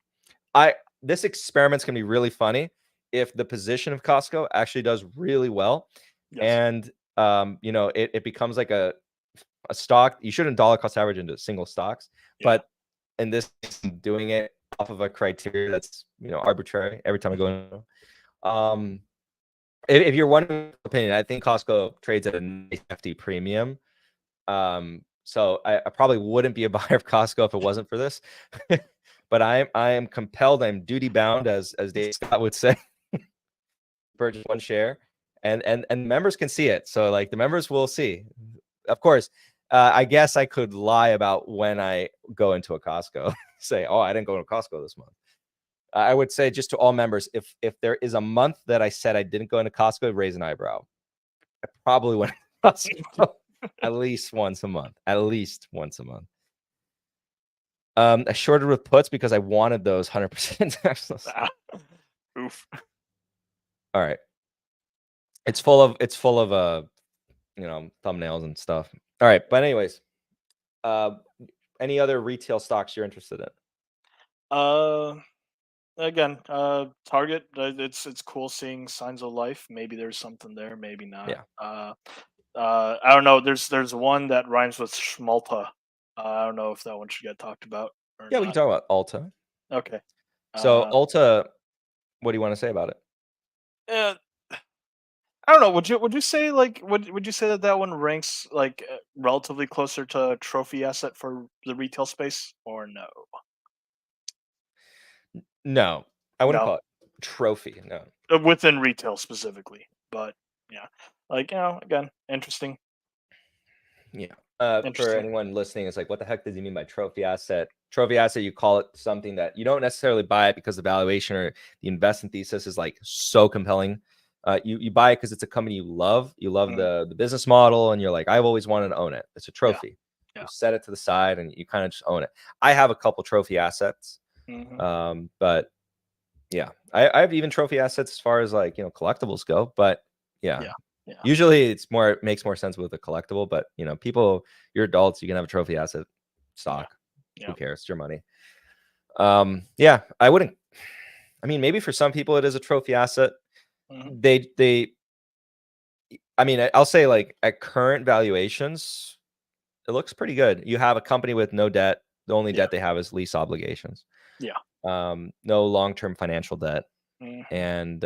C: this experiment's gonna be really funny if the position of Costco actually does really well.
B: Yes.
C: And it becomes like a stock. You shouldn't dollar cost average into single stocks, but in this doing it off of a criteria that's arbitrary every time I go in. If you're wondering opinion, I think Costco trades at a nice hefty premium. So I probably wouldn't be a buyer of Costco if it wasn't for this. But I am compelled, I'm duty bound, as Dave Scott would say, purchase one share. And members can see it. So like the members will see. Of course, I guess I could lie about when I go into a Costco. Say, oh, I didn't go to Costco this month. I would say just to all members, if there is a month that I said I didn't go into Costco, raise an eyebrow. I probably went to Costco at least once a month. I shorted with puts because I wanted those 100%.
B: Oof.
C: All right. It's full of thumbnails and stuff. All right, but anyways, any other retail stocks you're interested in?
B: Again, Target. It's cool seeing signs of life. Maybe there's something there. Maybe not.
C: Yeah.
B: I don't know. There's one that rhymes with Schmalta. I don't know if that one should get talked about.
C: Yeah, we can talk about Ulta.
B: Okay.
C: So Ulta, what do you want to say about it?
B: I don't know. Would you say would you say that one ranks like relatively closer to a trophy asset for the retail space or no?
C: No, I wouldn't call it trophy. No,
B: within retail specifically, but yeah, again, interesting.
C: Yeah. For anyone listening, it's like, what the heck does he mean by trophy asset? Trophy asset, you call it something that you don't necessarily buy it because the valuation or the investment thesis is like so compelling. You buy it because it's a company you love. You love the business model, and you're like, I've always wanted to own it. It's a trophy. Yeah. You set it to the side, and you kind of just own it. I have a couple trophy assets, but yeah, I have even trophy assets as far as like collectibles go. But yeah. Usually it makes more sense with a collectible, but people, you're adults, you can have a trophy asset stock. Yeah. Who cares? It's your money. Yeah, I wouldn't. I mean, maybe for some people it is a trophy asset. I mean, I'll say like at current valuations, it looks pretty good. You have a company with no debt. The only debt they have is lease obligations. Yeah. No long-term financial debt. And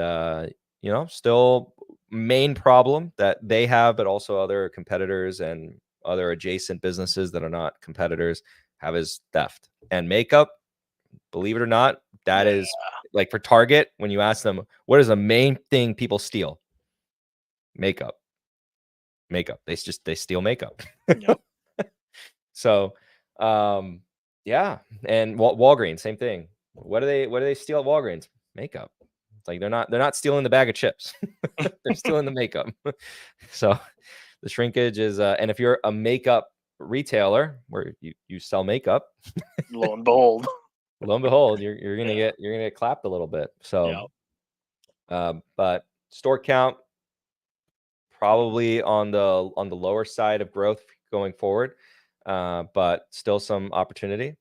C: still main problem that they have, but also other competitors and other adjacent businesses that are not competitors have is theft and makeup. Believe it or not, that is like for Target, when you ask them, what is the main thing people steal? Makeup. They steal makeup.
B: Yep.
C: So, yeah. And Walgreens, same thing. What do they steal at Walgreens? Makeup. It's like they're not stealing the bag of chips. They're stealing the makeup. So the shrinkage is, and if you're a makeup retailer where you sell makeup,
B: lo and behold,
C: you're gonna get clapped a little bit. So,
B: Yep.
C: but store count probably on the lower side of growth going forward, but still some opportunity.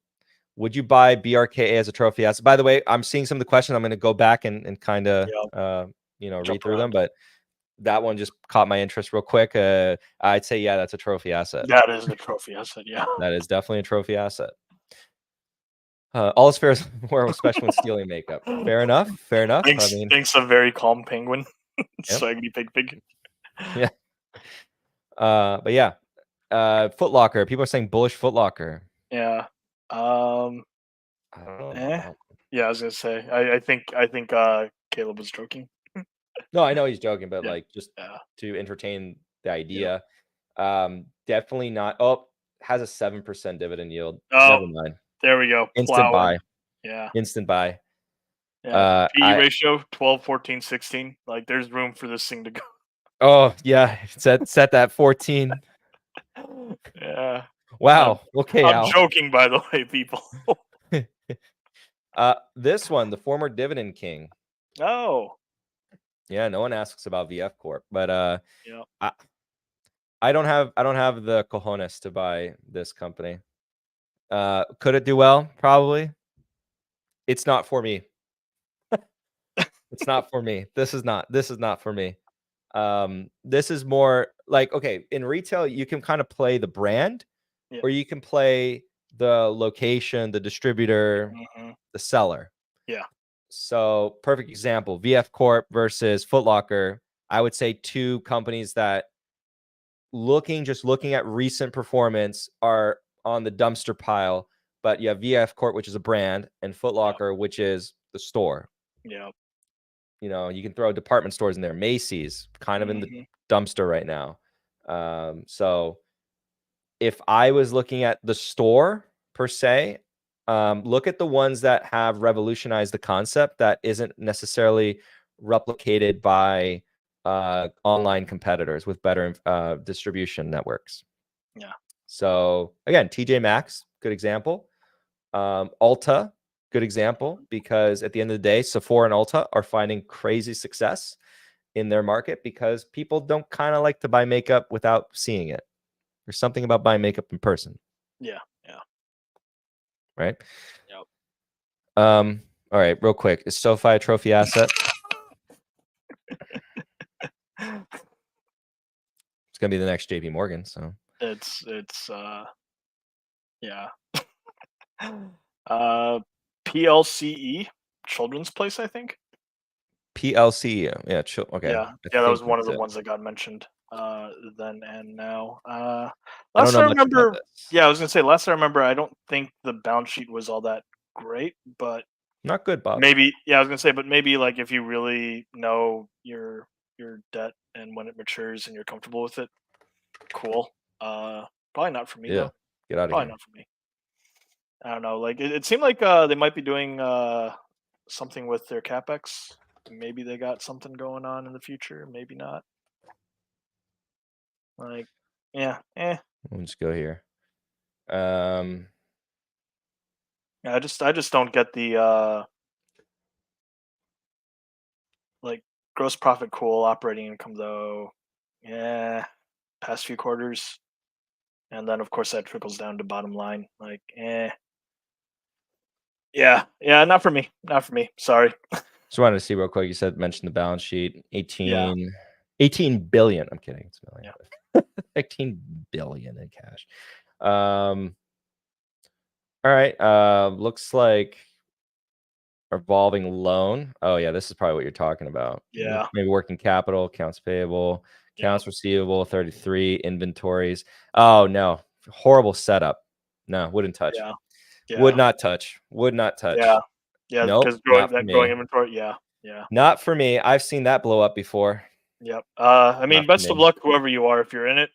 C: Would you buy BRKA as a trophy asset? By the way, I'm seeing some of the questions. I'm going to go back and kind of read through them, but that one just caught my interest real quick. I'd say, yeah, that's a trophy asset.
B: That is a trophy asset. Yeah,
C: that is definitely a trophy asset. All is fair, especially when stealing makeup. Fair enough.
B: Thanks a very calm penguin. Swaggity pig.
C: Yeah. But yeah, Foot Locker. People are saying bullish Foot Locker.
B: Yeah.
C: I don't know.
B: Yeah, I was gonna say. I think Caleb was joking.
C: No, I know he's joking, but
B: Yeah.
C: like just to entertain the idea. Definitely not. Oh, has a 7% dividend yield.
B: Oh,
C: never mind.
B: There we go.
C: Instant buy.
B: Yeah.
C: Instant buy.
B: Yeah. PE ratio 12, 14, 16. Like there's room for this thing to go.
C: Oh yeah, set that 14.
B: Yeah.
C: Wow. Okay.
B: I'm joking, by the way, people.
C: This one, the former dividend king.
B: Oh.
C: Yeah, no one asks about VF Corp, but
B: yeah.
C: I don't have the cojones to buy this company. Could it do well? Probably. It's not for me. It's not for me. This is not for me. This is more like, okay, in retail, you can kind of play the brand, or you can play the location, the distributor, the seller.
B: Yeah.
C: So perfect example, VF Corp versus Foot Locker. I would say two companies that looking at recent performance are on the dumpster pile, but you have VF Corp, which is a brand, and Foot Locker, which is the store.
B: Yeah.
C: You know, you can throw department stores in there. Macy's kind of in the dumpster right now. So if I was looking at the store per se, look at the ones that have revolutionized the concept that isn't necessarily replicated by online competitors with better distribution networks.
B: Yeah.
C: So again, TJ Maxx, good example. Ulta, good example, because at the end of the day, Sephora and Ulta are finding crazy success in their market because people don't kind of like to buy makeup without seeing it. There's something about buying makeup in person.
B: Yeah.
C: Right?
B: Yep.
C: All right, real quick. Is SoFi a trophy asset? It's gonna be the next JP Morgan, so
B: it's yeah. PLCE, Children's Place, I think.
C: PLC, yeah, okay.
B: Yeah, that was one of the ones that got mentioned then and now.
C: Last I remember,
B: I was gonna say last I remember, I don't think the balance sheet was all that great, but
C: not good, Bob.
B: Maybe, I was gonna say, but maybe like if you really know your debt and when it matures and you're comfortable with it, cool. Probably not for me though.
C: Get out of
B: Probably
C: here.
B: not for me. I don't know. Like it seemed like they might be doing something with their capex. Maybe they got something going on in the future. Maybe not. Like, yeah,
C: We'll just go here.
B: Yeah, I just don't get the like gross profit cool, operating income though. Yeah, past few quarters, and then of course that trickles down to bottom line. Like, yeah, not for me. Sorry.
C: Just wanted to see real quick. You mentioned the balance sheet. 18 billion. I'm kidding. It's million. Yeah. 18 billion in cash. All right. Looks like revolving loan. Oh yeah, this is probably what you're talking about.
B: Yeah.
C: Maybe working capital, accounts payable, accounts receivable, 33, inventories. Oh no, horrible setup. No, wouldn't touch.
B: Yeah.
C: Would not touch.
B: Yeah. Yeah,
C: Nope,
B: because
C: not for
B: that
C: me.
B: growing inventory. Yeah, yeah.
C: Not for me. I've seen that blow up before.
B: Yep. I mean,
C: Not for
B: best of
C: me.
B: luck, whoever you are. If you're in it,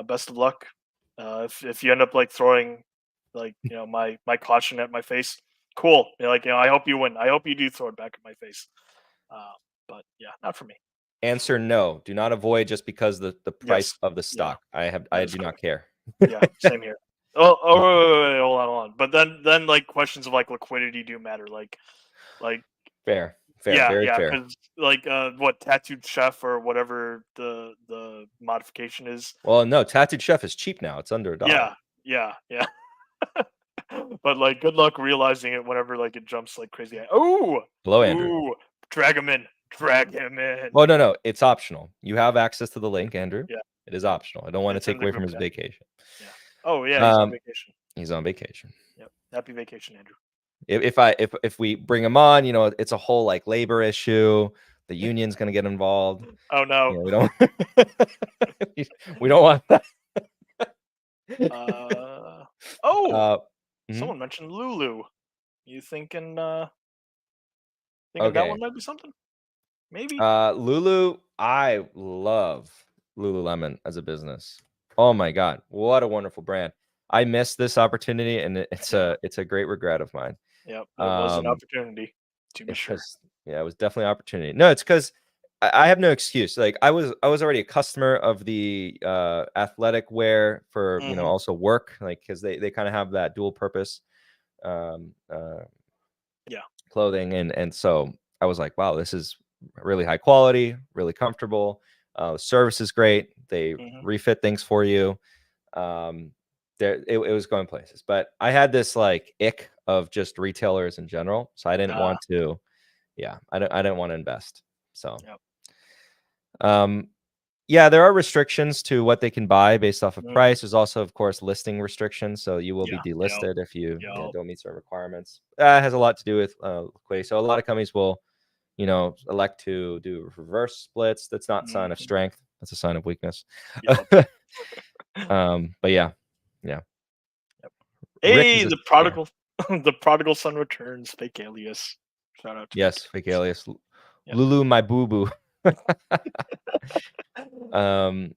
B: best of luck. If you end up like throwing, like my caution at my face, cool. I hope you win. I hope you do throw it back at my face. Uh, but yeah, not for me.
C: Answer no. Do not avoid just because the price
B: Yes.
C: of the
B: Yeah.
C: stock. I
B: That is
C: do not
B: correct.
C: care.
B: Yeah, same here. Wait, hold on. But then like questions of like liquidity do matter. Like
C: Fair,
B: yeah,
C: very
B: yeah,
C: fair.
B: because like what Tattooed Chef or whatever the modification is.
C: Well, no, Tattooed Chef is cheap now. It's under $1.
B: Yeah. But like, good luck realizing it whenever like it jumps like crazy. Oh,
C: Hello, Andrew.
B: ooh, drag him in.
C: Well, no, it's optional. You have access to the link, Andrew.
B: Yeah,
C: It is optional. I don't want to
B: it's in
C: take
B: the
C: away
B: group
C: from his
B: chat.
C: vacation.
B: Yeah. Oh yeah, he's on vacation.
C: He's on vacation.
B: Yep. Happy vacation, Andrew.
C: If we bring him on, it's a whole like labor issue. The union's gonna get involved.
B: Oh no.
C: We don't. we don't want that.
B: Someone mentioned Lulu. You thinking that
C: Okay.
B: one might be something? Maybe.
C: Lulu, I love Lululemon as a business. Oh my God, what a wonderful brand. I missed this opportunity, and it's a great regret of mine.
B: Yep, it was an opportunity, to be sure.
C: Yeah, it was definitely an opportunity. No, it's because I have no excuse. Like I was already a customer of the athletic wear for also work, like because they kind of have that dual purpose clothing, and so I was like, wow, this is really high quality, really comfortable. Service is great. They refit things for you. It was going places, but I had this like ick of just retailers in general, so I didn't want to. Yeah, I didn't want to invest. So, yeah, there are restrictions to what they can buy based off of price. There's also, of course, listing restrictions, so you will be delisted if you don't meet certain requirements. It has a lot to do with liquidity. So a lot of companies will, elect to do reverse splits. That's not a sign of strength. That's a sign of weakness. But yeah.
B: Hey, the prodigal son returns. Fake alias. Shout out to
C: yes, fake alias. Lulu, my boo boo. All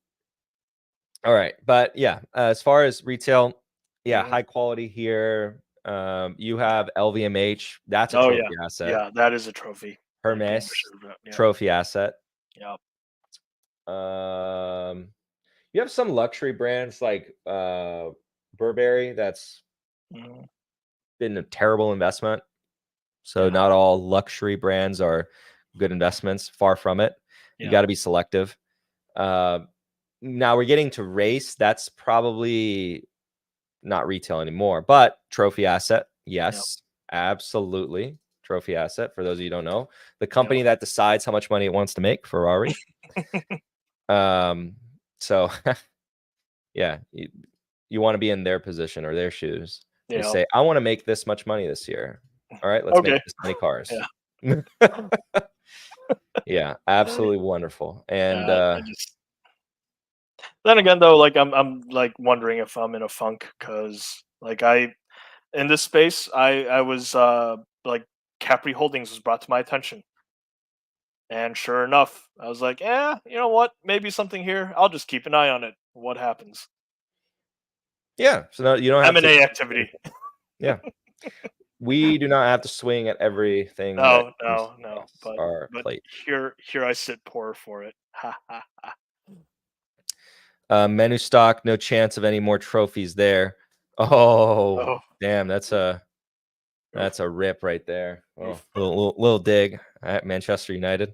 C: right, but yeah, as far as retail, high quality here. You have LVMH. That's a trophy asset.
B: Yeah, that is a trophy.
C: Hermes, trophy asset.
B: Yep.
C: You have some luxury brands like Burberry that's been a terrible investment. So not all luxury brands are good investments. Far from it. You got to be selective. Now we're getting to race. That's probably not retail anymore, but trophy asset. Yes, absolutely. Trophy asset. For those of you who don't know, the company that decides how much money it wants to make, Ferrari. So yeah, you want to be in their position or their shoes. You say, I want to make this much money this year. All right, let's make this many cars. Yeah, absolutely wonderful. And
B: then again, though, like I'm like wondering if I'm in a funk because like in this space I was like Capri Holdings was brought to my attention, and sure enough, I was like, you know what? Maybe something here. I'll just keep an eye on it. What happens?
C: Yeah, so no, you don't have
B: M&A activity.
C: Yeah. We do not have to swing at everything.
B: No. But
C: plate.
B: Here I sit poor for it. Ha ha ha.
C: Menu stock, no chance of any more trophies there. Oh. Damn, that's a rip right there. Oh, little dig at Manchester United.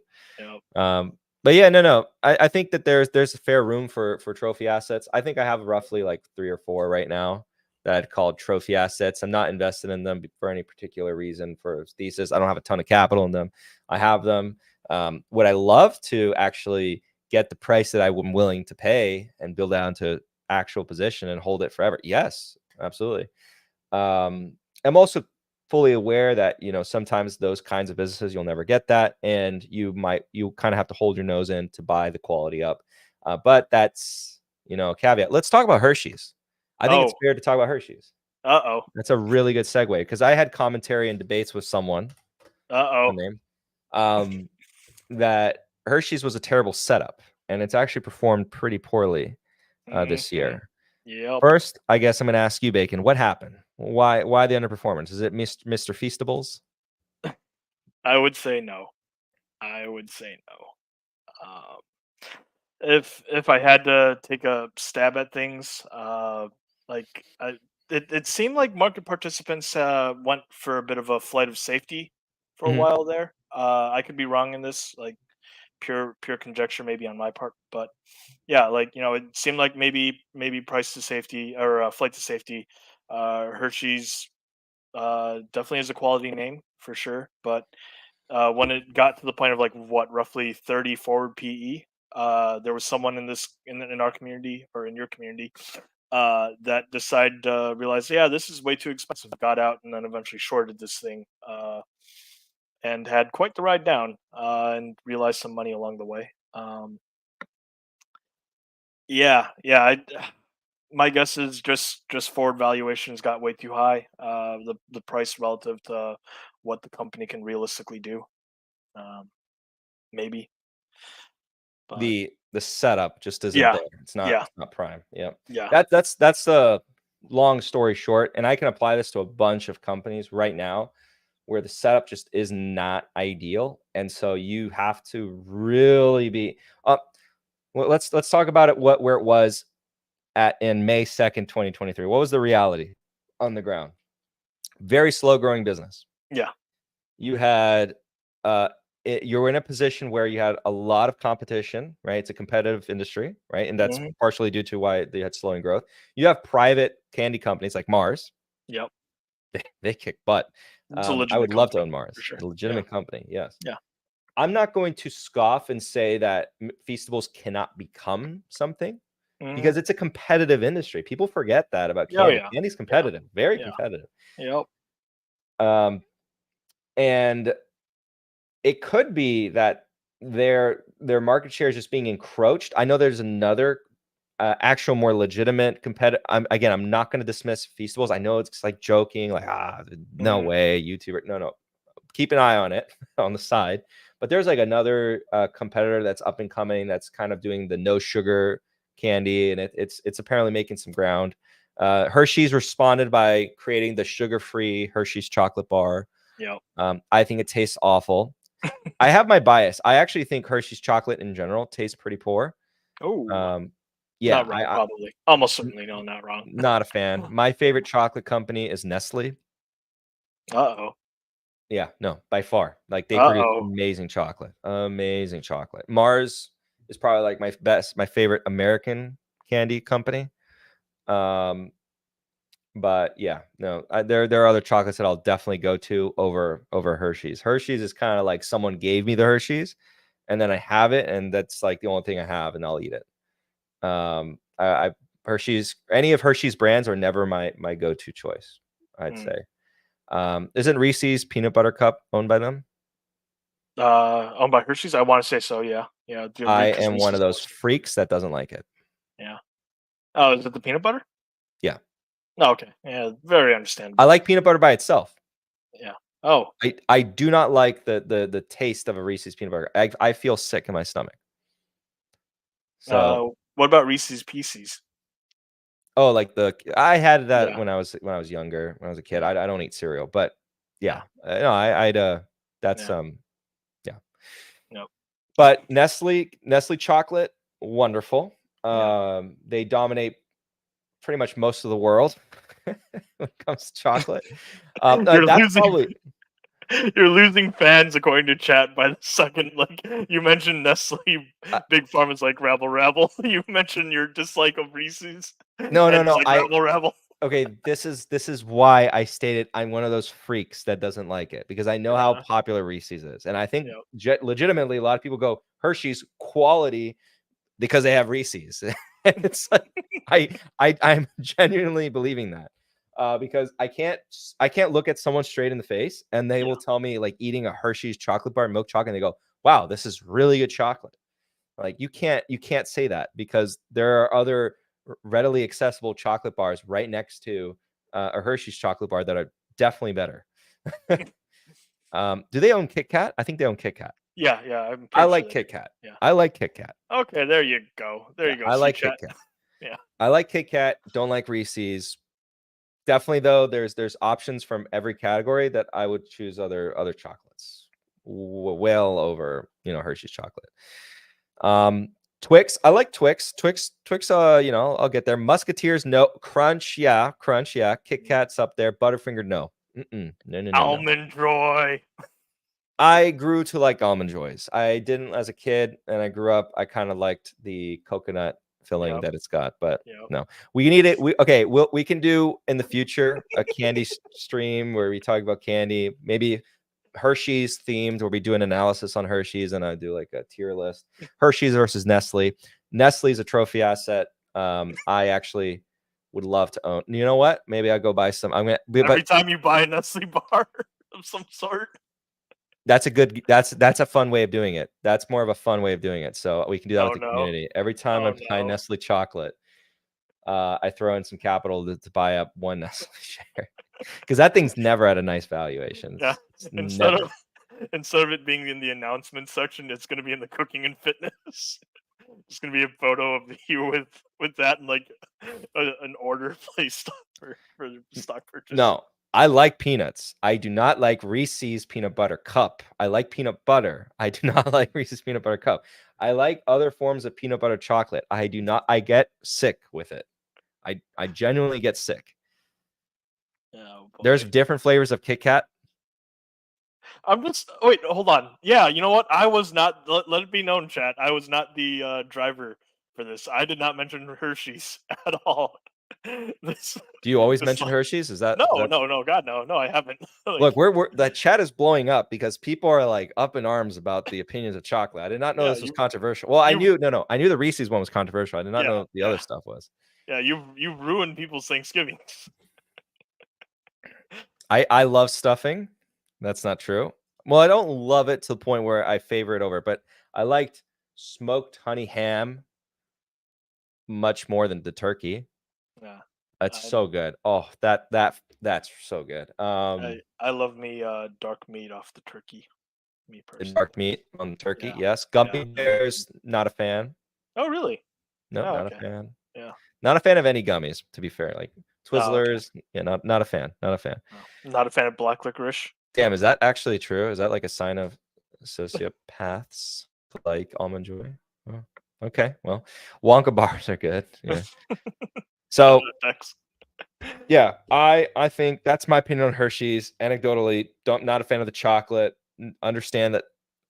C: But yeah, no. I think that there's a fair room for trophy assets. I think I have roughly like 3 or 4 right now that I'd call trophy assets. I'm not invested in them for any particular reason for thesis. I don't have a ton of capital in them. I have them. Would I love to actually get the price that I'm willing to pay and build out into actual position and hold it forever? Yes, absolutely. I'm also fully aware that sometimes those kinds of businesses you'll never get that, and you kind of have to hold your nose in to buy the quality up. But that's a caveat. Let's talk about Hershey's. I think it's fair to talk about Hershey's.
B: Uh-oh.
C: That's a really good segue because I had commentary and debates with someone.
B: Uh-oh.
C: Name. That Hershey's was a terrible setup, and it's actually performed pretty poorly this year.
B: Yep.
C: First, I guess I'm going to ask you, Bacon, what happened? Why the underperformance? Is it Mr. Feastables?
B: I would say no. If I had to take a stab at things, it seemed like market participants went for a bit of a flight of safety for a
C: Mhm.
B: while there. I could be wrong in this, like pure conjecture maybe on my part, but yeah, like it seemed like maybe price to safety or flight to safety. Hershey's definitely is a quality name for sure, but when it got to the point of like what roughly 30 forward PE, there was someone in our community or in your community that decided to realize, yeah, this is way too expensive. Got out and then eventually shorted this thing and had quite the ride down and realized some money along the way. Yeah, my guess is just forward valuations got way too high. The price relative to what the company can realistically do. Maybe. But
C: The setup just isn't
B: yeah,
C: there. It's
B: yeah,
C: not prime. Yeah.
B: yeah.
C: That's a long story short, and I can apply this to a bunch of companies right now where the setup just is not ideal, and so you have to really be well, let's talk about it where it was in May 2nd, 2023. What was the reality on the ground? Very slow growing business.
B: Yeah.
C: You had you were in a position where you had a lot of competition, right? It's a competitive industry, right? And that's partially due to why they had slowing growth. You have private candy companies like Mars.
B: Yep.
C: They kick butt.
B: It's a
C: I
B: legitimate
C: would love to
B: company,
C: own Mars.
B: for sure.
C: A legitimate company, yes.
B: Yeah.
C: I'm not going to scoff and say that Feastables cannot become something because it's a competitive industry. People forget that about
B: Oh,
C: candy.
B: yeah.
C: Candy's competitive, very
B: Yeah.
C: competitive.
B: Yep.
C: And it could be that their market share is just being encroached. I know there's another actual more legitimate competitive. I'm not going to dismiss Feastables. I know it's like joking, like no way, YouTuber. No, keep an eye on it on the side. But there's like another competitor that's up and coming that's kind of doing the no sugar candy, and it's apparently making some ground. Hershey's responded by creating the sugar-free Hershey's chocolate bar.
B: Yep.
C: I think it tastes awful. I have my bias. I actually think Hershey's chocolate in general tastes pretty poor.
B: Oh.
C: Yeah,
B: Not wrong, probably. Almost certainly not wrong.
C: Not a fan. My favorite chocolate company is Nestle.
B: Uh-oh.
C: Yeah, no, by far. Like they produce amazing chocolate. Amazing chocolate. Mars is probably like my favorite American candy company. But yeah, no, there are other chocolates that I'll definitely go to over Hershey's. Hershey's is kind of like someone gave me the Hershey's, and then I have it, and that's like the only thing I have, and I'll eat it. Hershey's, any of Hershey's brands are never my go-to choice, I'd say. Isn't Reese's peanut butter cup owned by them?
B: Owned by Hershey's? I want to say so, yeah. Yeah.
C: I am one of those freaks that doesn't like it.
B: Yeah. Oh, is it the peanut butter?
C: Yeah.
B: Oh, okay. Yeah, very understandable.
C: I like peanut butter by itself.
B: Yeah. Oh.
C: I do not like the taste of a Reese's peanut butter. I feel sick in my stomach. So
B: what about Reese's Pieces?
C: Oh, like I had that when I was younger, when I was a kid. I don't eat cereal, but yeah, no, I'd that's yeah.
B: Nope.
C: But Nestle chocolate, wonderful. They dominate pretty much most of the world when it comes to chocolate.
B: You're losing fans according to chat by the second. Like you mentioned Nestle, Big Pharma's like rabble rabble. You mentioned your dislike of Reese's.
C: No.
B: Like, rabble rabble.
C: Okay, this is why I stated I'm one of those freaks that doesn't like it because I know how popular Reese's is, and I think legitimately a lot of people go Hershey's quality because they have Reese's. And it's like I'm genuinely believing that. Because I can't look at someone straight in the face and they will tell me like eating a Hershey's chocolate bar, milk chocolate, and they go, "Wow, this is really good chocolate." Like you can't say that because there are other readily accessible chocolate bars right next to a Hershey's chocolate bar that are definitely better. Do they own Kit Kat? I think they own Kit Kat.
B: Yeah, yeah. I'm
C: I
B: pretty
C: like
B: sure
C: Kit Kat.
B: Yeah.
C: I like Kit Kat.
B: Okay, there you go. There you go.
C: I
B: See,
C: like
B: chat.
C: Kit Kat.
B: Yeah.
C: I like Kit Kat. Don't like Reese's. Definitely though, there's options from every category that I would choose other chocolates well over Hershey's chocolate. Twix, I like Twix. Twix. I'll get there. Musketeers, no. Crunch, yeah. Kit Kat's up there. Butterfinger, no. No.
B: Almond Joy.
C: I grew to like Almond Joys. I didn't as a kid, and I grew up. I kind of liked the coconut filling that it's got, but no, we need it. We can do in the future a candy stream where we talk about candy, maybe Hershey's themed, where we do an analysis on Hershey's, and I do like a tier list. Hershey's versus Nestle. Nestle's a trophy asset. I actually would love to own. You know what? Maybe I'll go buy some.
B: Every time you buy a Nestle bar of some sort.
C: That's a fun way of doing it. That's more of a fun way of doing it. So we can do that with the community. Every time I buy Nestle chocolate, I throw in some capital to buy up one Nestle share, because that thing's never at a nice valuation.
B: Yeah. Instead of it being in the announcement section, it's going to be in the cooking and fitness. It's going to be a photo of you with that and like an order placed for stock purchase.
C: No. I like peanuts. I do not like Reese's peanut butter cup. I like peanut butter. I do not like Reese's peanut butter cup. I like other forms of peanut butter chocolate. I do not. I get sick with it. I genuinely get sick.
B: Oh,
C: there's different flavors of Kit Kat.
B: Wait, hold on. Yeah, you know what? I was not. Let it be known, chat. I was not the driver for this. I did not mention Hershey's at all.
C: Do you always mention Hershey's? Is that
B: no? God, no, I haven't.
C: Look, the chat is blowing up because people are like up in arms about the opinions of chocolate. I did not know this was controversial. Well, I knew I knew the Reese's one was controversial. I did not know the other stuff was.
B: Yeah, you ruined people's Thanksgiving.
C: I love stuffing. That's not true. Well, I don't love it to the point where I favor it over, but I liked smoked honey ham much more than the turkey.
B: Yeah,
C: that's so good. Oh, that's so good.
B: I love me dark meat off the turkey. Me personally.
C: The dark meat on the turkey, yes. Gummy bears, not a fan.
B: Oh, really?
C: No, not a fan.
B: Yeah,
C: not a fan of any gummies. To be fair, like Twizzlers, not a fan. Not a fan.
B: No. Not a fan of black licorice.
C: Damn, is that actually true? Is that like a sign of sociopaths like Almond Joy? Oh, okay, well, Wonka bars are good. Yeah. So, yeah, I think that's my opinion on Hershey's. Anecdotally, not a fan of the chocolate. Understand that,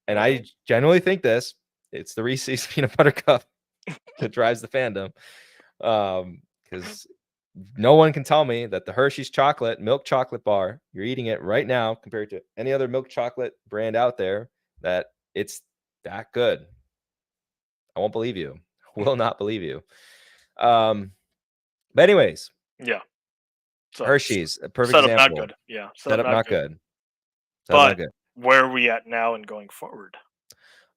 C: and I genuinely think it's the Reese's peanut butter cup that drives the fandom. Because no one can tell me that the Hershey's milk chocolate bar, you're eating it right now compared to any other milk chocolate brand out there, that it's that good. I won't believe you. Will not believe you. But anyways,
B: yeah. So
C: Hershey's, a perfect
B: setup
C: example.
B: not good. Yeah,
C: setup not good.
B: But
C: not good.
B: Where are we at now and going forward?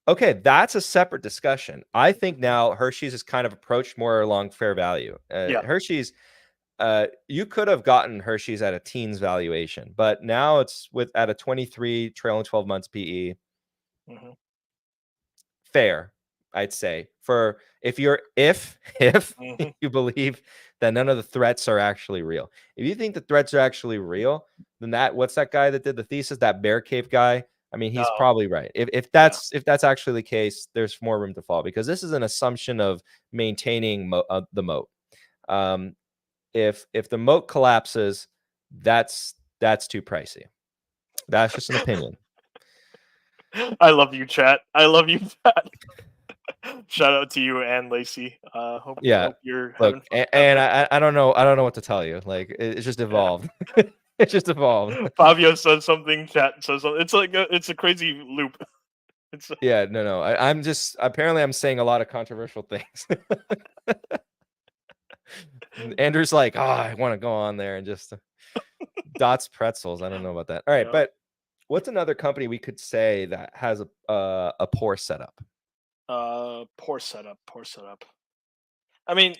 C: Okay, that's a separate discussion. I think now Hershey's is kind of approached more along fair value. Hershey's, you could have gotten Hershey's at a teens valuation, but now it's at a 23 trailing 12 months PE.
B: Mm-hmm.
C: Fair, I'd say. For if you believe that none of the threats are actually real. If you think the threats are actually real, then what's that guy that did the thesis, that Bear Cave guy? I mean, he's probably right. If that's actually the case, there's more room to fall, because this is an assumption of maintaining the moat. If the moat collapses, that's too pricey. That's just an opinion.
B: I love you, chat. I love you, chat. Shout out to you and Lacey. Hope you're having fun.
C: And I don't know what to tell you. Like, it's just evolved. It's just evolved.
B: Fabio says something, chat says something. It's like it's a crazy loop.
C: No. I'm just I'm saying a lot of controversial things. Andrew's like, I want to go on there and just Dots Pretzels. I don't know about that. All right, but what's another company we could say that has a poor setup?
B: Poor setup. I mean,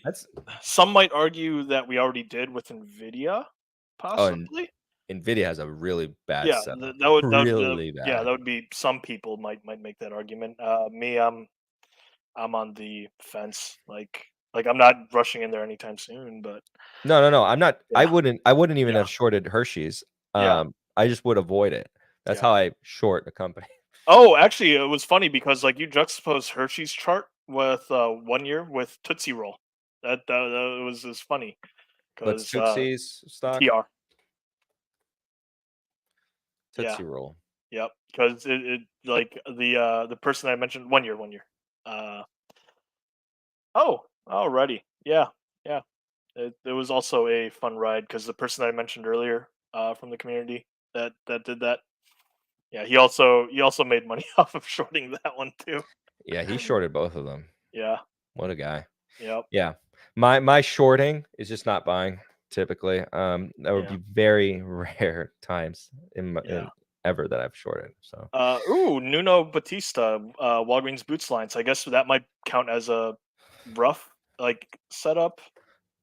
B: some might argue that we already did with NVIDIA. possibly.
C: NVIDIA has a really bad
B: Yeah,
C: setup.
B: that would
C: Really bad.
B: yeah, that would be some people might make that argument. Me, I'm on the fence. Like I'm not rushing in there anytime soon, but
C: No. I'm not. I
B: yeah,
C: wouldn't even
B: yeah,
C: have shorted Hershey's.
B: yeah,
C: I just would avoid it. That's
B: yeah.
C: how I short a company.
B: Oh, actually, it was funny because like you juxtapose Hershey's chart with 1 year with Tootsie Roll. That was funny
C: What's
B: because
C: Tootsie's stock?
B: TR. Yeah,
C: Tootsie Roll.
B: yep. Because it like the person I mentioned 1 year, 1 year. Uh oh, alrighty. Yeah, yeah. It was also a fun ride because the person I mentioned earlier from the community that did that. Yeah, he also made money off of shorting that one too.
C: Yeah, he shorted both of them.
B: Yeah.
C: What a guy.
B: Yep.
C: Yeah. My shorting is just not buying typically. That would
B: Yeah.
C: be very rare times
B: Yeah.
C: ever that I've shorted. So
B: Nuno Batista, Walgreens Boots lines. I guess that might count as a rough like setup.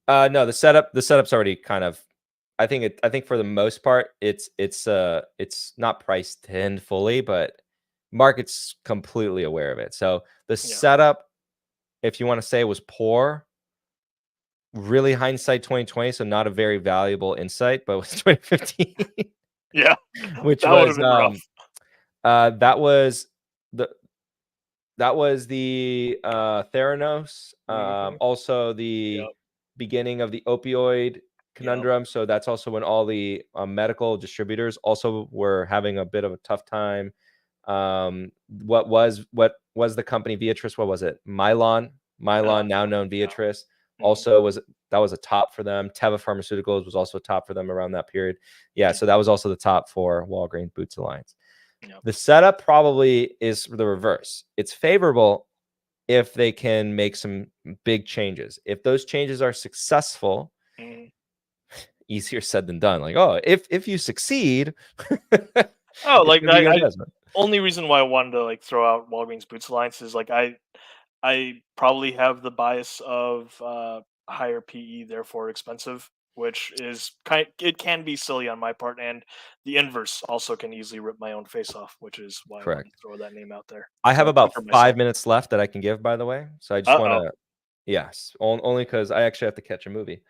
C: no, the setup's already kind of I think for the most part it's not priced in fully, but market's completely aware of it. So the
B: Yeah.
C: setup, if you want to say, was poor, really hindsight 2020, so not a very valuable insight, but it was 2015.
B: Yeah.
C: Which
B: That would
C: was
B: have been rough.
C: that was the Theranos,
B: Mhm.
C: also the
B: Yep.
C: beginning of the opioid conundrum. So that's also when all the medical distributors also were having a bit of a tough time. What was the company Viatris? What was it? Mylon, now known Viatris. Also that was a top for them. Teva Pharmaceuticals was also a top for them around that period. Yeah, so that was also the top for Walgreens Boots Alliance.
B: Yep.
C: The setup probably is the reverse. It's favorable if they can make some big changes. If those changes are successful, easier said than done. Like, oh, if you succeed,
B: Oh,
C: it's
B: like
C: gonna be a good
B: I
C: investment.
B: only reason why I wanted to like throw out Walgreens Boots Alliance is like I probably have the bias of higher PE, therefore expensive, which is it can be silly on my part, and the inverse also can easily rip my own face off, which is why I wanted
C: Correct.
B: to throw that name out there.
C: I have
B: So
C: about
B: temper
C: 5
B: myself.
C: minutes left that I can give, by the way. So I just want to, yes, only because I actually have to catch a movie.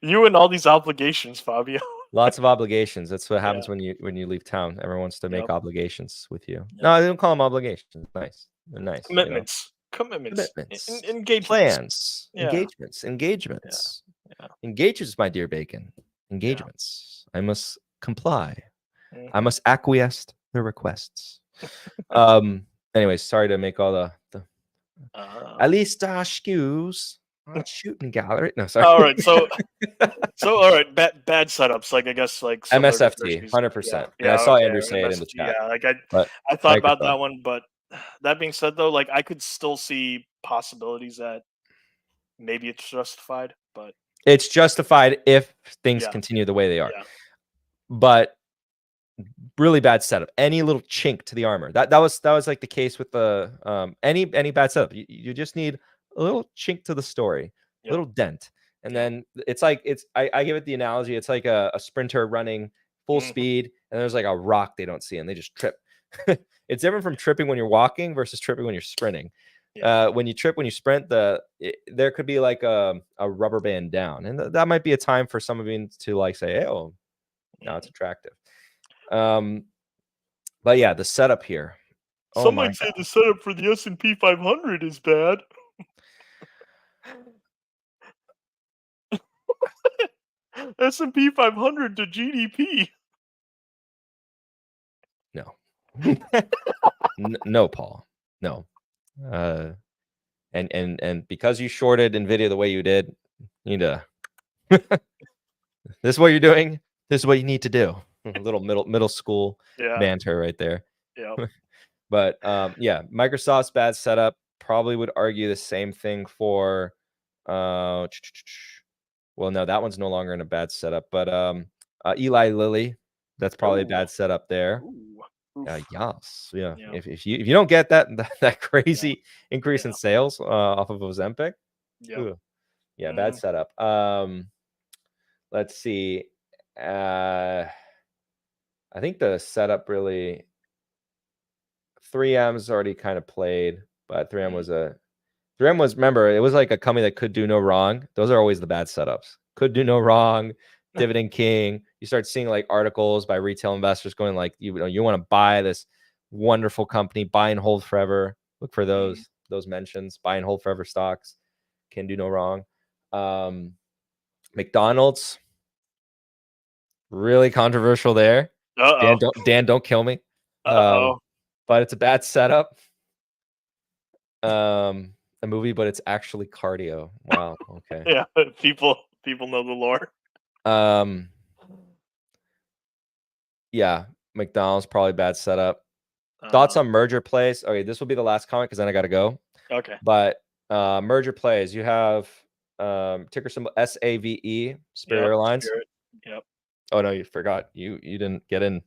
B: You and all these obligations, Fabio.
C: Lots of obligations. That's what happens
B: Yeah.
C: when you leave town. Everyone wants to make
B: Yep.
C: obligations with you.
B: Yep.
C: No, I don't call them obligations. Nice. They're nice.
B: Commitments.
C: Commitments.
B: Engagements.
C: Plans.
B: Yeah.
C: Engagements.
B: Yeah.
C: Engagements, my dear Bacon. Engagements. I must comply.
B: Mhm.
C: I must acquiesce their requests. Anyways, sorry to make all the at least skews shooting gallery. No, sorry.
B: All right, so all right, bad setups. Like I guess like similar to
C: MSFT,
B: Hershey's.
C: 100%.
B: Yeah,
C: And I saw
B: okay,
C: Andrew say it in the
B: MSFT,
C: chat.
B: yeah, like
C: But
B: I thought about
C: Microsoft.
B: that one, but that being said, though, like I could still see possibilities that maybe it's justified, but
C: It's justified if things
B: yeah,
C: continue the way they are.
B: yeah,
C: But really bad setup. Any little chink to the armor. That was like the case with the any bad setup. You just need a little chink to the story, a little dent. And then it's like I give it the analogy, it's like a sprinter running full speed and there's like a rock they don't see and they just trip. It's different from tripping when you're walking versus tripping when you're sprinting. When you trip, when you sprint, there could be like a rubber band down, and that might be a time for some of you to like say, hey, oh, now it's attractive. But yeah, the setup here.
B: Some might say the setup for the S&P 500 is bad. S&P 500 to GDP.
C: No. No, Paul. No. And because you shorted NVIDIA the way you did, you need to this is what you're doing. This is what you need to do. A little middle school banter right there.
B: Yeah.
C: But yeah, Microsoft's bad setup. Probably would argue the same thing for well, no, that one's no longer in a bad setup, but Eli Lilly, that's probably a bad setup there. Yes. Yeah. If you don't get that crazy increase in sales off of Ozempic, yeah, bad setup. let's see. I think the setup really 3M's already kind of played, but 3M was remember, it was like a company that could do no wrong. Those are always the bad setups. Could do no wrong, dividend king. You start seeing like articles by retail investors going like, you know, you want to buy this wonderful company, buy and hold forever. Look for those mentions, buy and hold forever stocks. Can do no wrong. McDonald's, really controversial there. Dan, don't kill me. But it's a bad setup. A movie, but it's actually cardio. Wow. Okay.
B: Yeah, people know the lore.
C: Yeah, McDonald's probably bad setup. Thoughts on merger plays? Okay, this will be the last comment because then I gotta go.
B: Okay.
C: But merger plays, you have ticker symbol SAVE, Spirit Airlines.
B: Spirit. Yep.
C: Oh no, you forgot. You didn't get in.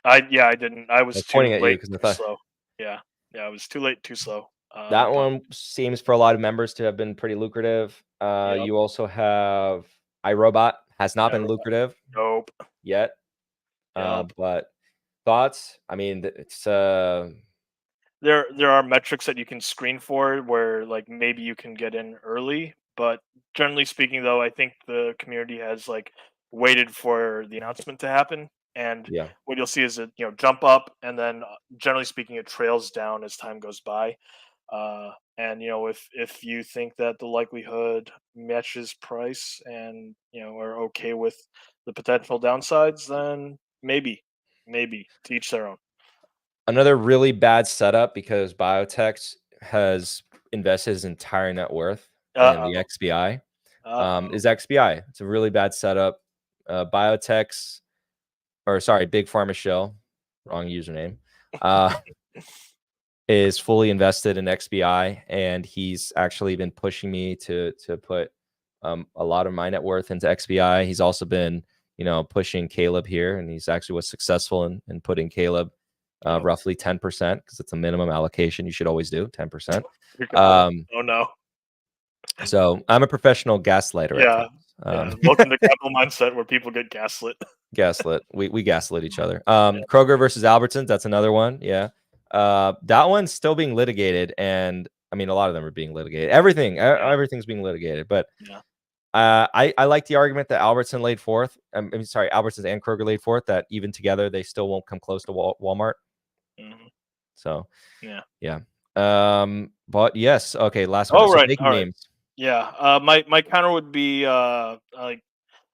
B: I didn't. I was too
C: pointing at you
B: late,
C: because I
B: too
C: thought
B: slow. Yeah, I was too late, too slow.
C: that one seems for a lot of members to have been pretty lucrative. You also have iRobot, has not been lucrative
B: Nope.
C: yet. But thoughts? I mean, it's
B: there are metrics that you can screen for where like maybe you can get in early, but generally speaking, though, I think the community has like waited for the announcement to happen, and what you'll see is a jump up, and then generally speaking, it trails down as time goes by. And if you think that the likelihood matches price and are okay with the potential downsides, then maybe to each their own.
C: another really bad setup because Biotech has invested his entire net worth in the XBI. Is XBI. It's a really bad setup. Biotech's, or sorry, Big Pharma Shell, wrong username, is fully invested in XBI, and he's actually been pushing me to put a lot of my net worth into XBI. He's also been, pushing Caleb here, and he's actually was successful in putting Caleb roughly 10% because it's a minimum allocation. You should always do 10%.
B: Oh no.
C: So I'm a professional gaslighter.
B: Yeah. Welcome to Capital Mindset, where people get gaslit.
C: Gaslit. We gaslit each other. Kroger versus Albertsons. That's another one. Yeah. That one's still being litigated, and I mean, a lot of them are being litigated. Everything's being litigated. But I like the argument that Albertsons laid forth. Albertsons and Kroger laid forth that even together they still won't come close to Walmart. So yeah. But yes. Okay. Last one.
B: Right.
C: Big names.
B: Yeah. My counter would be like,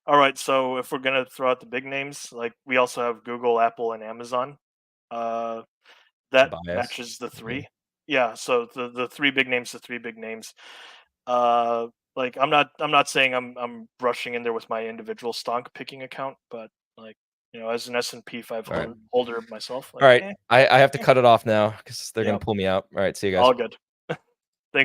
B: all right. So if we're gonna throw out the big names, like we also have Google, Apple, and Amazon. That matches the three. Yeah. So the three big names. Like I'm not saying I'm rushing in there with my individual stock picking account, but like as an S&P 500 holder myself. Like,
C: all right, I have to cut it off now because they're gonna pull me out. All right, see you guys.
B: All good.